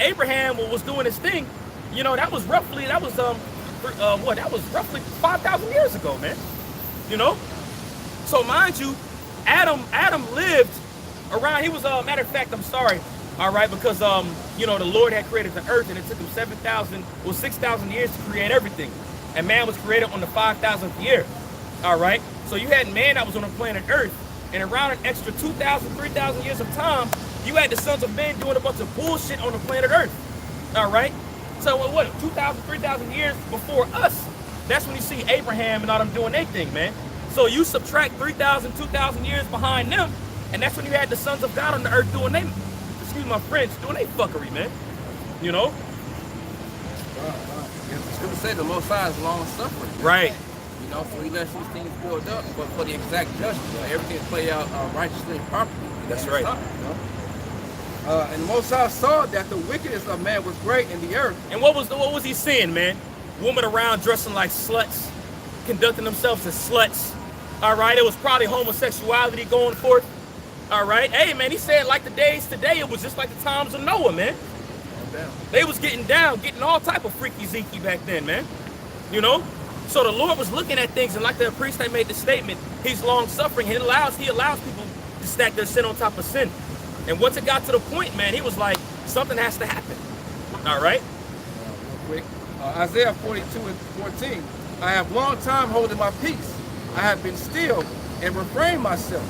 Abraham was doing his thing, you know, that was roughly 5,000 years ago, man. You know, so mind you, Adam lived around. He was matter of fact, I'm sorry. All right, because you know, the Lord had created the earth, and it took him 6,000 years to create everything, and man was created on the 5,000th year. All right, so you had man that was on the planet Earth, and around an extra 2,000, 3,000 years of time, you had the sons of men doing a bunch of bullshit on the planet Earth. All right, so what? 2,000, 3,000 years before us. That's when you see Abraham and all them doing their thing, man. So you subtract 3,000, 2,000 years behind them, and that's when you had the sons of God on the earth doing they, excuse my French, doing they fuckery, man. You know? It's going to say the Most High is long suffering. Right. You know, so he lets these things build up, but for the exact judgment, you know, everything play out righteously and properly. That's right. Time, you know? And the Most High saw that the wickedness of man was great in the earth. And what was he seeing, man? Women around dressing like sluts, conducting themselves as sluts. All right, it was probably homosexuality going forth. All right, hey man, he said like the days today, it was just like the times of Noah, man. They was getting down, getting all type of freaky zeeky back then, man. You know, so the Lord was looking at things, and like the priest that made the statement, he's long suffering. He allows people to stack their sin on top of sin. And once it got to the point, man, he was like, something has to happen. All right. Real quick. Isaiah 42 and 14. I have long time holding my peace. I have been still and refrained myself.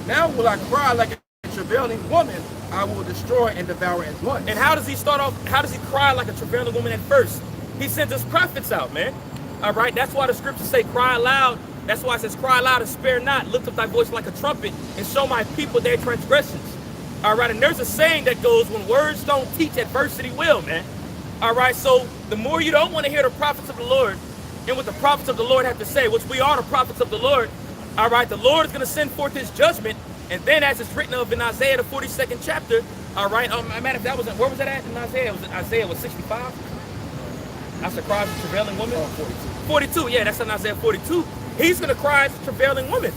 Now will I cry like a travailing woman. I will destroy and devour at once. And how does he start off? How does he cry like a travailing woman at first? He sends his prophets out, man. All right. That's why the scriptures say, cry aloud. That's why it says, cry aloud and spare not. Lift up thy voice like a trumpet and show my people their transgressions. All right. And there's a saying that goes, when words don't teach, adversity will, man. All right, so the more you don't want to hear the prophets of the Lord and what the prophets of the Lord have to say, which we are the prophets of the Lord, all right, the Lord is going to send forth his judgment. And then as it's written of in Isaiah, the 42nd chapter, all right, matter of that wasn't, where was that at in Isaiah? Was it Isaiah 65? That's the cry of a travailing woman? 42, yeah, that's in Isaiah 42. He's going to cry as a travailing woman.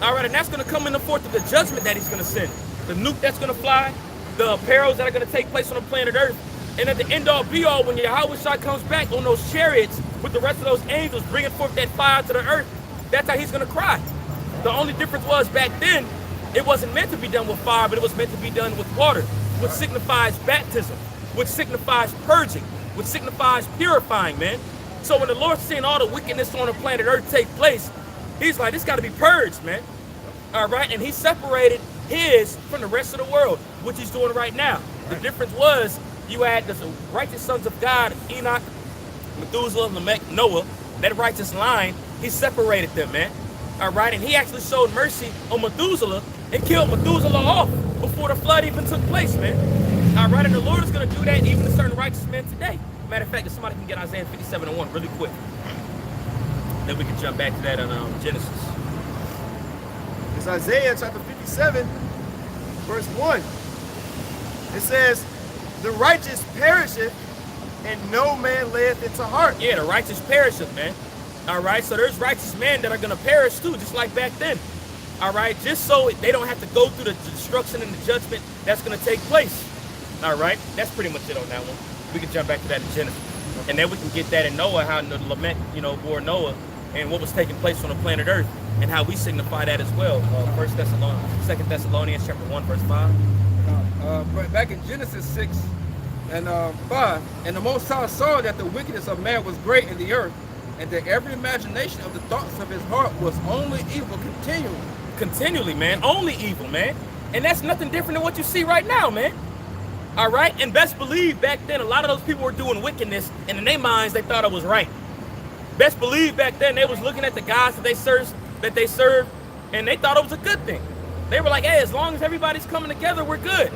All right, and that's going to come in the forth of the judgment that he's going to send. The nuke that's going to fly, the perils that are going to take place on the planet Earth. And at the end all be all, when Yahweh Shai comes back on those chariots with the rest of those angels bringing forth that fire to the earth, that's how he's going to cry. The only difference was back then, it wasn't meant to be done with fire, but it was meant to be done with water, which signifies baptism, which signifies purging, which signifies purifying, man. So when the Lord's seeing all the wickedness on the planet Earth take place, he's like, this got to be purged, man. All right, and he separated his from the rest of the world, which he's doing right now. The difference was you had the righteous sons of God, Enoch, Methuselah, Lamech, Noah, that righteous line, he separated them, man. All right, and he actually showed mercy on Methuselah and killed Methuselah off before the flood even took place, man. All right, and the Lord is going to do that even to certain righteous men today. Matter of fact, if somebody can get Isaiah 57:1 really quick, then we can jump back to that in Genesis. It's Isaiah chapter 57, verse 1. It says, the righteous perisheth, and no man layeth it to heart. Yeah, the righteous perisheth, man. All right, so there's righteous men that are going to perish too, just like back then. All right, just so they don't have to go through the destruction and the judgment that's going to take place. All right, that's pretty much it on that one. We can jump back to that in Genesis. And then we can get that in Noah, how the lament, bore Noah, and what was taking place on the planet Earth, and how we signify that as well. 2 Thessalonians chapter 1, verse 5. Back in Genesis 6 and 5, and the Most High saw that the wickedness of man was great in the earth, and that every imagination of the thoughts of his heart was only evil continually. Continually, man. Only evil, man. And that's nothing different than what you see right now, man. All right? And best believe back then, a lot of those people were doing wickedness, and in their minds, they thought it was right. Best believe back then, they was looking at the gods that they served, and they thought it was a good thing. They were like, hey, as long as everybody's coming together, we're good.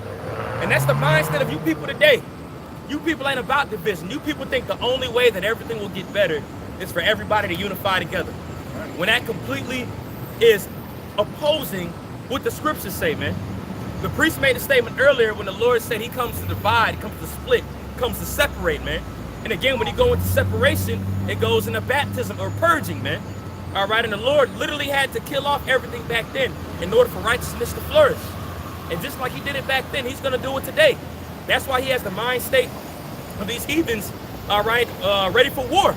And that's the mindset of you people today. You people ain't about division. You people think the only way that everything will get better is for everybody to unify together. When that completely is opposing what the scriptures say, man. The priest made a statement earlier when the Lord said he comes to divide, comes to split, comes to separate, man. And again, when you go into separation, it goes into baptism or purging, man. All right, and the Lord literally had to kill off everything back then in order for righteousness to flourish. And just like he did it back then, he's going to do it today. That's why he has the mind state of these heathens, all right, ready for war.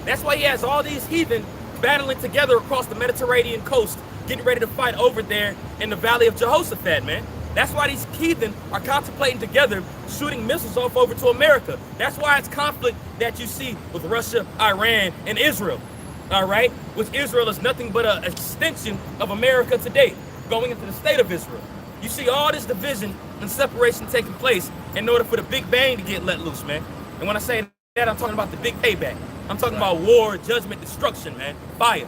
That's why he has all these heathen battling together across the Mediterranean coast, getting ready to fight over there in the Valley of Jehoshaphat, man. That's why these heathen are contemplating together, shooting missiles off over to America. That's why it's conflict that you see with Russia, Iran, and Israel, all right? Which Israel is nothing but an extension of America today, going into the state of Israel. You see all this division and separation taking place in order for the Big Bang to get let loose, man. And when I say that, I'm talking about the big payback. I'm talking about war, judgment, destruction, man. Fire,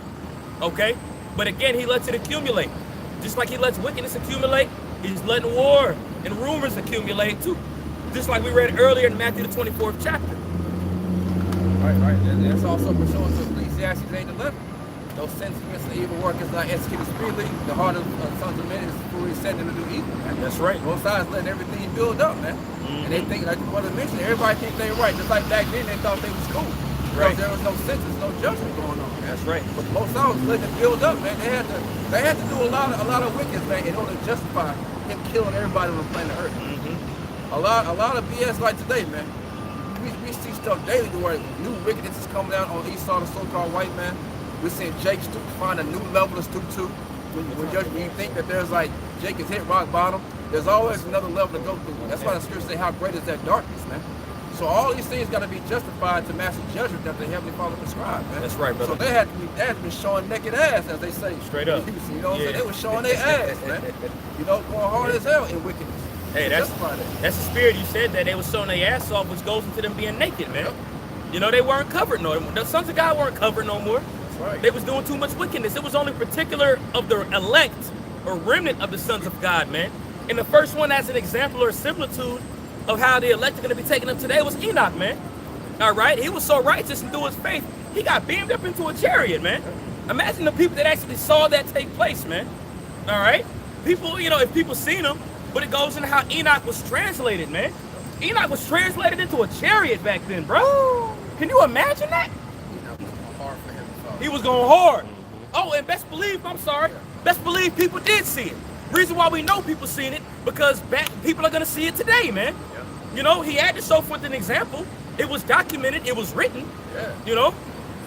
okay? But again, he lets it accumulate. Just like he lets wickedness accumulate, he's letting war and rumors accumulate too. Just like we read earlier in Matthew the 24th chapter. Right. And that's also pursuant to Ecclesiastes 8:11. Those sentiments and evil work is not executed speedily. The heart of sons of men is fully set them to do evil, man. That's right. Both sides letting everything build up, man. And they think, like the brother mentioned, everybody think they're right. Just like back then, they thought they was cool. Because there was no sentence, no judgment going on. That's right. But most sides letting it build up, man. They had to do a lot of wickedness, man, in order to justify him killing everybody on the planet Earth. A lot of BS like today, man. We see stuff daily to where new wickedness is coming out on each side of so-called white man. We're seeing Jake stoop, find a new level to stoop to. When you think that there's like Jake has hit rock bottom, there's always another level to go through. That's why the scriptures say, how great is that darkness, man. So all these things got to be justified to match the judgment that the Heavenly Father prescribed, man. That's right, brother. So they had to be showing naked ass, as they say. Straight up. You know what I'm saying? They were showing their ass, man. Going hard as hell in wickedness. Hey, that's the spirit. You said that they were showing their ass off, which goes into them being naked, man. Yep. They weren't covered no more. The sons of God weren't covered no more. That's right. They was doing too much wickedness. It was only particular of the elect or remnant of the sons of God, man. And the first one as an example or similitude of how the elect are going to be taken up today was Enoch, man. All right? He was so righteous and through his faith, he got beamed up into a chariot, man. Imagine the people that actually saw that take place, man. All right? People, if people seen him, but it goes into how Enoch was translated, man. Enoch was translated into a chariot back then, bro. Can you imagine that? He was going hard. Oh, and best believe people did see it. Reason why we know people seen it, because people are going to see it today, man. You know, he had to show forth an example. It was documented. It was written. Yeah. You know?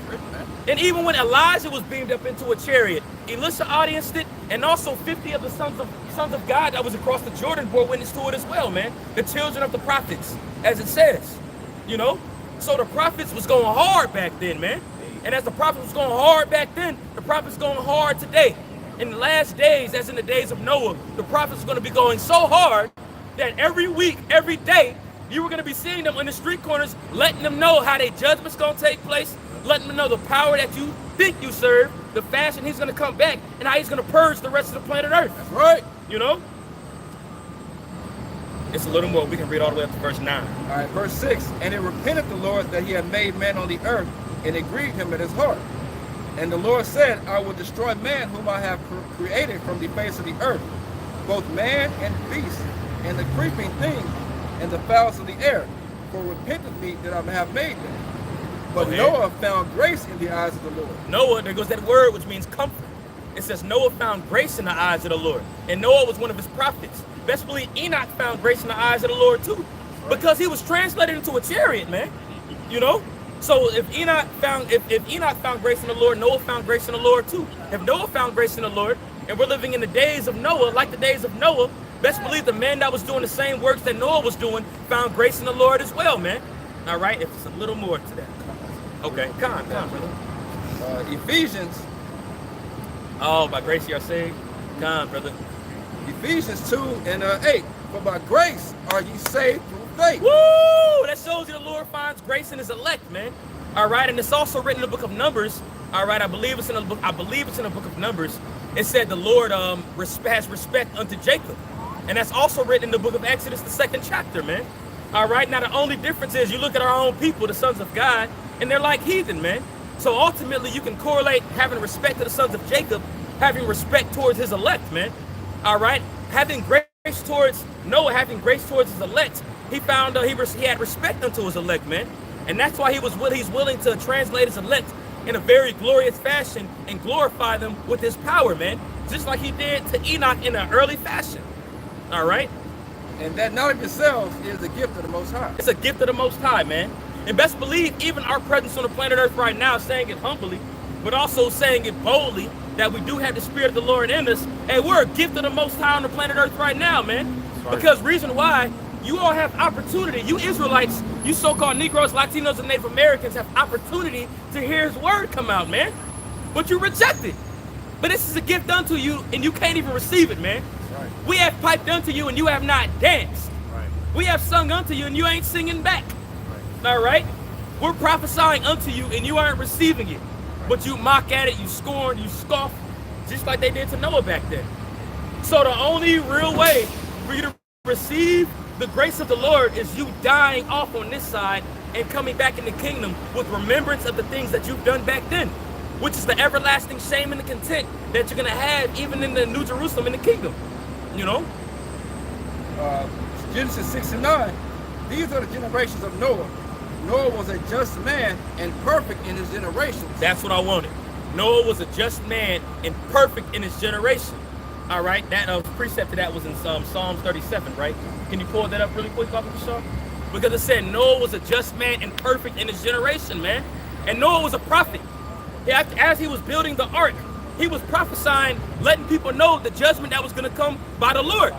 Written, man. And even when Elijah was beamed up into a chariot, Elisha audienced it, and also 50 of the sons of God that was across the Jordan bore witness to it as well, man. The children of the prophets, as it says. You know? So the prophets was going hard back then, man. And as the prophets was going hard back then, the prophets going hard today. In the last days, as in the days of Noah, the prophets are going to be going so hard that every week, every day, you were going to be seeing them in the street corners, letting them know how their judgment's going to take place, letting them know the power that you think you serve, the fashion he's going to come back, and how he's going to purge the rest of the planet Earth. That's right. You know? It's a little more. We can read all the way up to verse 9. All right, verse 6. And it repented the Lord that he had made man on the earth, and it grieved him in his heart. And the Lord said, I will destroy man whom I have created from the face of the earth, both man and beast, and the creeping thing, and the fowls of the air, for repented me that I have made them. But Okay. Noah found grace in the eyes of the Lord. Noah, there goes that word which means comfort. It says Noah found grace in the eyes of the Lord. And Noah was one of his prophets. Best believe Enoch found grace in the eyes of the Lord too. Because he was translated into a chariot, man. You know? So if Enoch found grace in the Lord, Noah found grace in the Lord too. If Noah found grace in the Lord, and we're living in the days of Noah, like the days of Noah, best believe the man that was doing the same works that Noah was doing found grace in the Lord as well, man. All right, it's a little more to that. Okay, come on, brother. Ephesians Oh, by grace you are saved. Come on, brother. Ephesians 2 and 8. For by grace are ye saved through faith. Woo! That shows you the Lord finds grace in his elect, man. All right, and it's also written in the book of Numbers. All right, I believe it's in the book of Numbers. It said the Lord has respect unto Jacob. And that's also written in the book of Exodus, the 2nd chapter, man. All right, now the only difference is you look at our own people, the sons of God, and they're like heathen, man. So ultimately you can correlate having respect to the sons of Jacob, having respect towards his elect, man. All right, having grace towards Noah, having grace towards his elect, he found he had respect unto his elect, man. And that's why he's willing to translate his elect in a very glorious fashion and glorify them with his power, man. Just like he did to Enoch in an early fashion. All right? And that knowledge itself is a gift of the Most High. It's a gift of the Most High, man. And best believe, even our presence on the planet Earth right now, saying it humbly, but also saying it boldly, that we do have the Spirit of the Lord in us, and we're a gift of the Most High on the planet Earth right now, man. Right. Because reason why, you all have opportunity. You Israelites, you so-called Negroes, Latinos, and Native Americans have opportunity to hear his word come out, man. But you reject it. But this is a gift unto you, and you can't even receive it, man. Right. We have piped unto you, and you have not danced. Right. We have sung unto you, and you ain't singing back. All right? We're prophesying unto you, and you aren't receiving it. But you mock at it, you scorn, you scoff, just like they did to Noah back then. So the only real way for you to receive the grace of the Lord is you dying off on this side and coming back in the kingdom with remembrance of the things that you've done back then, which is the everlasting shame and the content that you're going to have even in the New Jerusalem in the kingdom. You know? Genesis 6 and 9. These are the generations of Noah. Noah was a just man and perfect in his generations. That's what I wanted. Noah was a just man and perfect in his generation. All right, that precept to that was in Psalms 37, right? Can you pull that up really quick, Papa Shaw? Because it said Noah was a just man and perfect in his generation, man. And Noah was a prophet. As he was building the ark, he was prophesying, letting people know the judgment that was going to come by the Lord.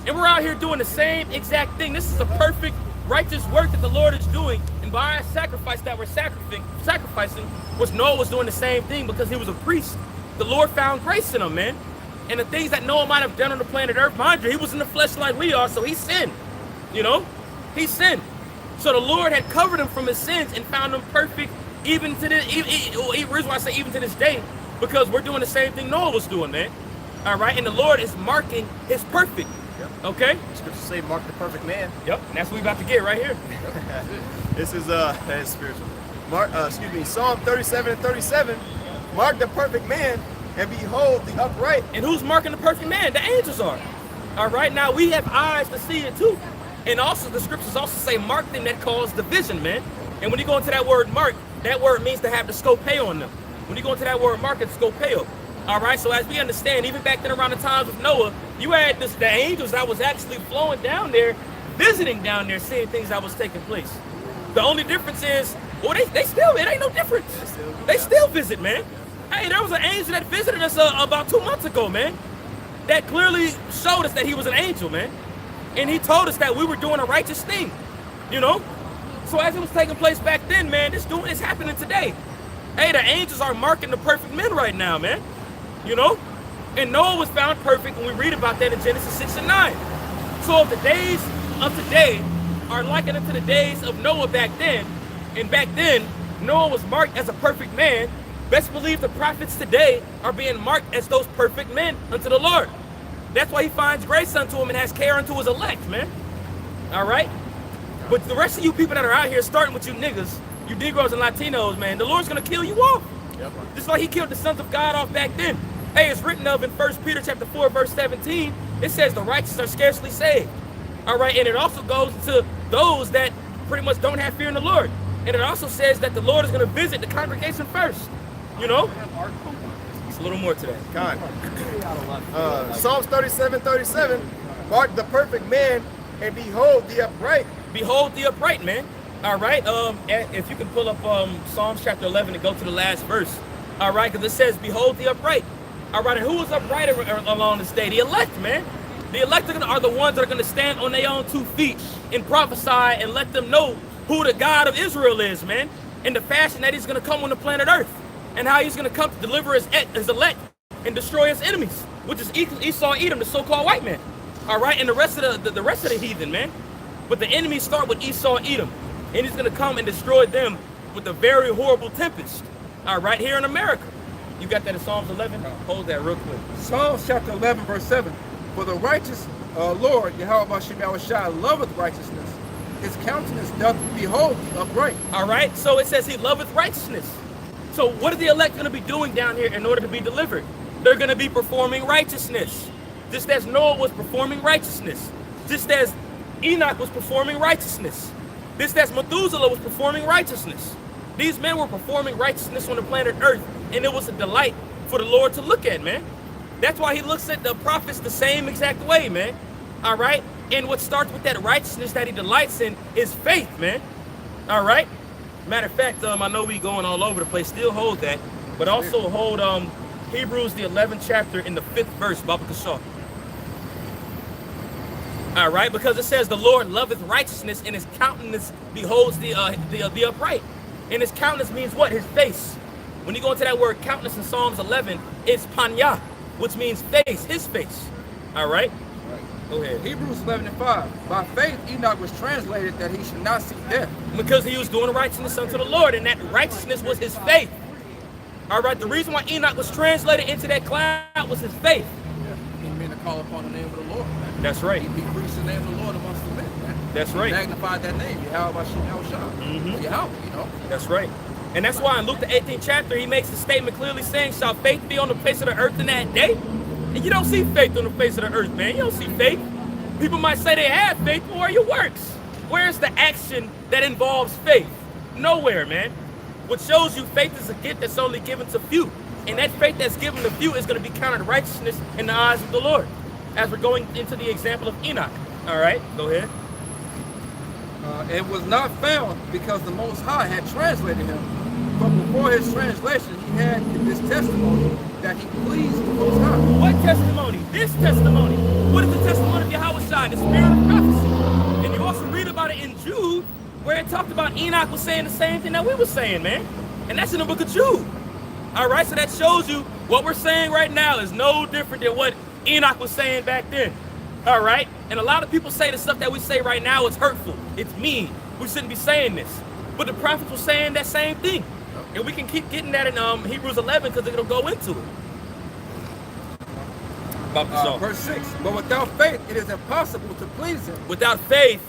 And we're out here doing the same exact thing. This is a perfect, righteous work that the Lord is doing. And by our sacrifice that we're sacrificing, was Noah was doing the same thing because he was a priest. The Lord found grace in him, man. And the things that Noah might have done on the planet Earth, mind you, he was in the flesh like we are, so he sinned. You know? He sinned. So the Lord had covered him from his sins and found him perfect even to this, reason why I say even to this day, because we're doing the same thing Noah was doing, man. All right? And the Lord is marking his perfect. Yep. Okay? Scriptures say, mark the perfect man. Yep. And that's what we're about to get right here. This is that is spiritual. Psalm 37 and 37. Mark the perfect man, and behold the upright. And who's marking the perfect man? The angels are. All right? Now, we have eyes to see it too. And also, the scriptures also say, mark them that cause division, man. And when you go into that word mark, that word means to have the scopeo on them. When you go into that word mark, it's scopeo. All right? So as we understand, even back then around the times of Noah, you had the angels that was actually flowing down there, visiting down there, seeing things that was taking place. The only difference is, well, they still, it ain't no difference. They still visit, man. Hey, there was an angel that visited us about 2 months ago, man. That clearly showed us that he was an angel, man. And he told us that we were doing a righteous thing, you know? So as it was taking place back then, man, this is happening today. Hey, the angels are marking the perfect men right now, man. You know? And Noah was found perfect when we read about that in Genesis 6 and 9. So if the days of today are likened unto the days of Noah back then, and back then, Noah was marked as a perfect man, best believe the prophets today are being marked as those perfect men unto the Lord. That's why he finds grace unto him and has care unto his elect, man. All right? But the rest of you people that are out here, starting with you niggas, you Negroes and Latinos, man, the Lord's going to kill you off. Yep. Just like he killed the sons of God off back then. Hey, it's written of in 1 Peter chapter 4, verse 17, it says the righteous are scarcely saved. All right? And it also goes to those that pretty much don't have fear in the Lord. And it also says that the Lord is going to visit the congregation first. You know? It's a little more to that. God. Psalms 37:37, mark the perfect man and behold the upright. Behold the upright, man. All right. If you can pull up Psalms chapter 11 and go to the last verse. All right, because it says, behold the upright. All right, and who is upright along this day? The elect, man. The elect are the ones that are going to stand on their own 2 feet and prophesy and let them know who the God of Israel is, man, and the fashion that he's going to come on the planet Earth, and how he's going to come to deliver his elect and destroy his enemies, which is Esau, Edom, the so-called white man. All right, and the rest of the heathen, man. But the enemies start with Esau, Edom, and he's going to come and destroy them with a very horrible tempest. All right, here in America. You got that in Psalms 11? Hold that real quick. Psalms chapter 11, verse 7. For the righteous Lord, Yahweh Bashem Yahushua, loveth righteousness. His countenance doth behold the upright. All right, so it says he loveth righteousness. So what are the elect going to be doing down here in order to be delivered? They're going to be performing righteousness. Just as Noah was performing righteousness. Just as Enoch was performing righteousness. Just as Methuselah was performing righteousness. These men were performing righteousness on the planet Earth, and it was a delight for the Lord to look at, man. That's why he looks at the prophets the same exact way, man. All right? And what starts with that righteousness that he delights in is faith, man. All right? Matter of fact, I know we going all over the place. Still hold that. But also hold Hebrews, the 11th chapter, in the 5th verse, Baba Kashaw. All right? Because it says, the Lord loveth righteousness, and his countenance beholds the upright. And his countenance means what? His face. When you go into that word countenance in Psalms 11, it's panya, which means face, his face. All right? Go ahead. Hebrews 11:5. By faith Enoch was translated that he should not see death. Because he was doing righteousness unto the Lord, and that righteousness was his faith. All right, the reason why Enoch was translated into that cloud was his faith. He meant to call upon the name of the Lord, man. That's right. He preached the name of the Lord amongst the men, man. That's right. He magnified that name, Yahweh Bashem Yahushua. Yahweh, you know. That's right. And that's why in Luke the 18th chapter, he makes the statement clearly saying, shall faith be on the face of the earth in that day? And you don't see faith on the face of the earth, man. You don't see faith. People might say they have faith, but where are your works? Where's the action that involves faith? Nowhere, man. What shows you faith is a gift that's only given to few. And that faith that's given to few is going to be counted righteousness in the eyes of the Lord. As we're going into the example of Enoch. All right, go ahead. It was not found because the Most High had translated him. But before his translation, he had this testimony that he pleased the Most High. What testimony? This testimony. What is the testimony of Yahweh Shai? The spirit of prophecy. And you also read about it in Jude, where it talked about Enoch was saying the same thing that we were saying, man. And that's in the book of Jude. All right, so that shows you what we're saying right now is no different than what Enoch was saying back then. All right? And a lot of people say the stuff that we say right now is hurtful. It's mean. We shouldn't be saying this. But the prophets were saying that same thing. And we can keep getting that in Hebrews 11 because it'll go into it. Verse 6. But without faith, it is impossible to please him. Without faith,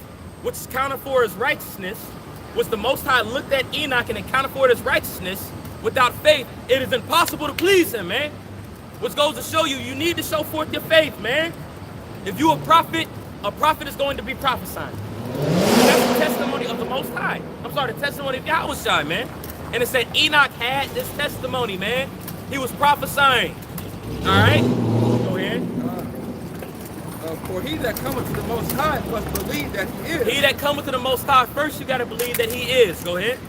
which is counted for as righteousness, which the Most High looked at Enoch and accounted for it as righteousness, without faith, it is impossible to please him, man. Which goes to show you, you need to show forth your faith, man. If you're a prophet is going to be prophesying. That's the testimony of the Most High. I'm sorry, the testimony of Yahweh Shai, man. And it said Enoch had this testimony, man. He was prophesying. All right? Go ahead. For he that cometh to the Most High must believe that he is. He that cometh to the Most High, first you got to believe that he is. Go ahead.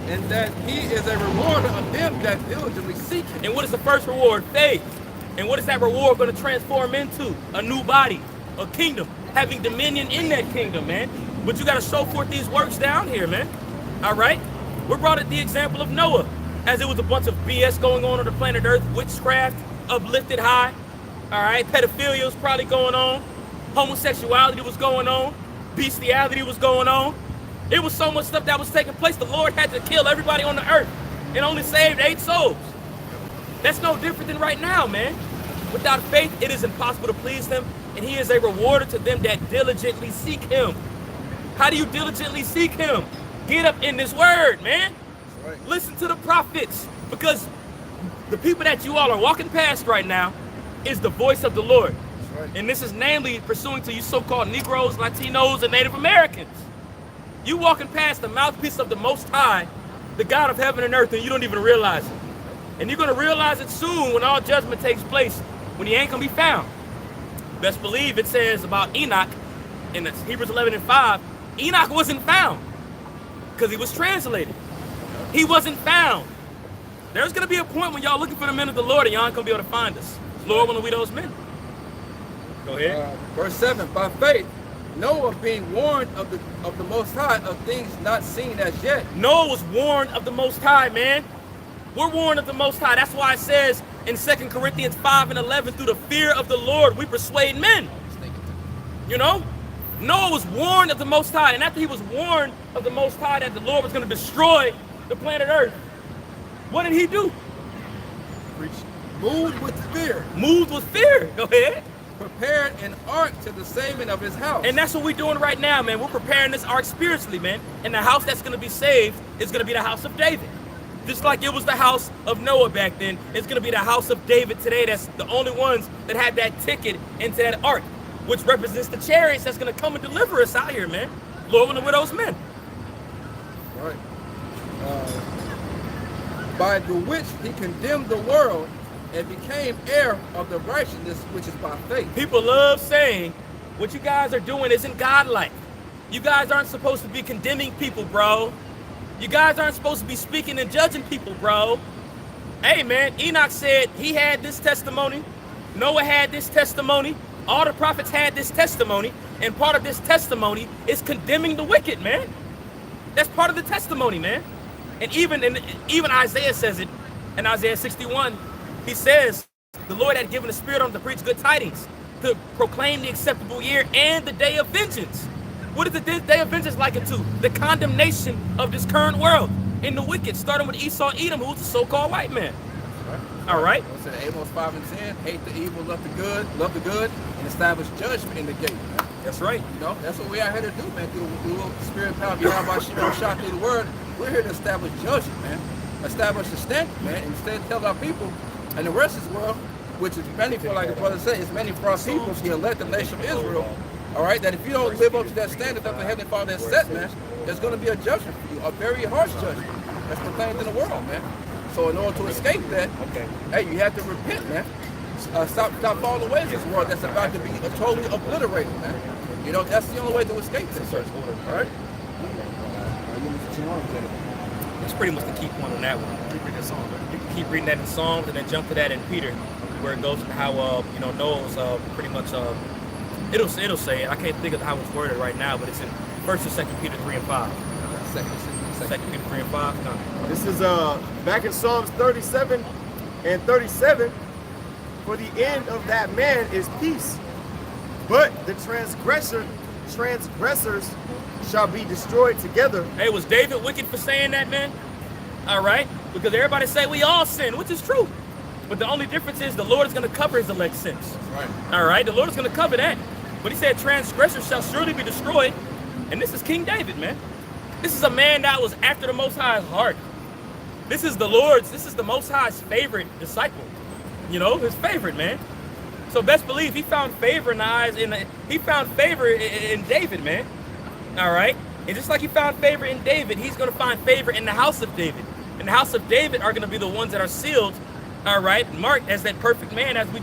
And that he is a rewarder of them that diligently seek him. And what is the first reward? Faith. And what is that reward going to transform into? A new body, a kingdom, having dominion in that kingdom, man. But you got to show forth these works down here, man. All right? We brought it the example of Noah, as it was a bunch of BS going on the planet Earth, witchcraft uplifted high. All right? Pedophilia was probably going on. Homosexuality was going on. Bestiality was going on. It was so much stuff that was taking place. The Lord had to kill everybody on the earth and only saved 8 souls. That's no different than right now, man. Without faith, it is impossible to please him, and he is a rewarder to them that diligently seek him. How do you diligently seek him? Get up in this word, man. That's right. Listen to the prophets, because the people that you all are walking past right now is the voice of the Lord. That's right. And this is namely pursuing to you so-called Negroes, Latinos, and Native Americans. You walking past the mouthpiece of the Most High, the God of heaven and earth, and you don't even realize it. And you're going to realize it soon when all judgment takes place, when he ain't going to be found. Best believe it says about Enoch in Hebrews 11:5, Enoch wasn't found because he was translated. He wasn't found. There's going to be a point when y'all looking for the men of the Lord and y'all ain't going to be able to find us. Lord willing, we those men. Go ahead. Verse 7, by faith, Noah being warned of the Most High of things not seen as yet. Noah was warned of the Most High, man. We're warned of the Most High. That's why it says in 2 Corinthians 5:11, through the fear of the Lord, we persuade men. You know? Noah was warned of the Most High. And after he was warned of the Most High that the Lord was going to destroy the planet Earth, what did he do? Moved with fear, Moved with fear. Go ahead. prepared an ark to the saving of his house. And that's what we're doing right now, man. We're preparing this ark spiritually, man. And the house that's going to be saved is going to be the house of David. Just like it was the house of Noah back then, it's going to be the house of David today. That's the only ones that have that ticket into that ark, which represents the chariots that's going to come and deliver us out here, man. Lord willing, with those men. Right. By the which he condemned the world and became heir of the righteousness which is by faith. People love saying what you guys are doing isn't godlike. You guys aren't supposed to be condemning people, bro. You guys aren't supposed to be speaking and judging people, bro. Hey, man, Enoch said he had this testimony. Noah had this testimony. All the prophets had this testimony. And part of this testimony is condemning the wicked, man. That's part of the testimony, man. And even Isaiah says it in Isaiah 61. He says the Lord had given a spirit on to preach good tidings, to proclaim the acceptable year and the day of vengeance. What is the day of vengeance likened to? The condemnation of this current world and the wicked, starting with Esau, Edom, who's the so-called white man. All right. What's it, Amos 5:10? Hate the evil, love the good, and establish judgment in the gate. Man. That's right. You know, that's what we are here to do, man. Through the spirit power behind our shot through the word. We're here to establish judgment, man. Establish the standard, man. Instead, tell our people and the rest of this world, which is many for, like the brother said, it's many for our people, the elect nation of Israel. All right, that if you don't live up to that standard that the Heavenly Father has set, man, there's going to be a judgment for you, a very harsh judgment that's proclaimed in the world, man. So in order to escape that, hey, you have to repent, man. Stop falling away in this world that's about to be totally obliterated, man. You know, that's the only way to escape this. All right? That's pretty much the key point on that one. You can keep reading that in Psalms and then jump to that in Peter, where it goes into how Noah was pretty much it'll say, I can't think of how it's worded right now, but it's in 1st and 2nd Peter 3 and 5. 2nd Peter 3 and 5. No. This is back in Psalms 37 and 37. For the end of that man is peace, but the transgressors shall be destroyed together. Hey, was David wicked for saying that, man? All right, because everybody say we all sin, which is true. But the only difference is the Lord is going to cover his elect sins. Right. All right, the Lord is going to cover that. But he said transgressors shall surely be destroyed. And this is King David, man. This is a man that was after the Most High's heart. This is the Most High's favorite disciple. You know, his favorite, man. So best believe he found favor in the eyes, he found favor in David, man. All right. And just like he found favor in David, he's going to find favor in the house of David. And the house of David are going to be the ones that are sealed, all right, marked as that perfect man, as we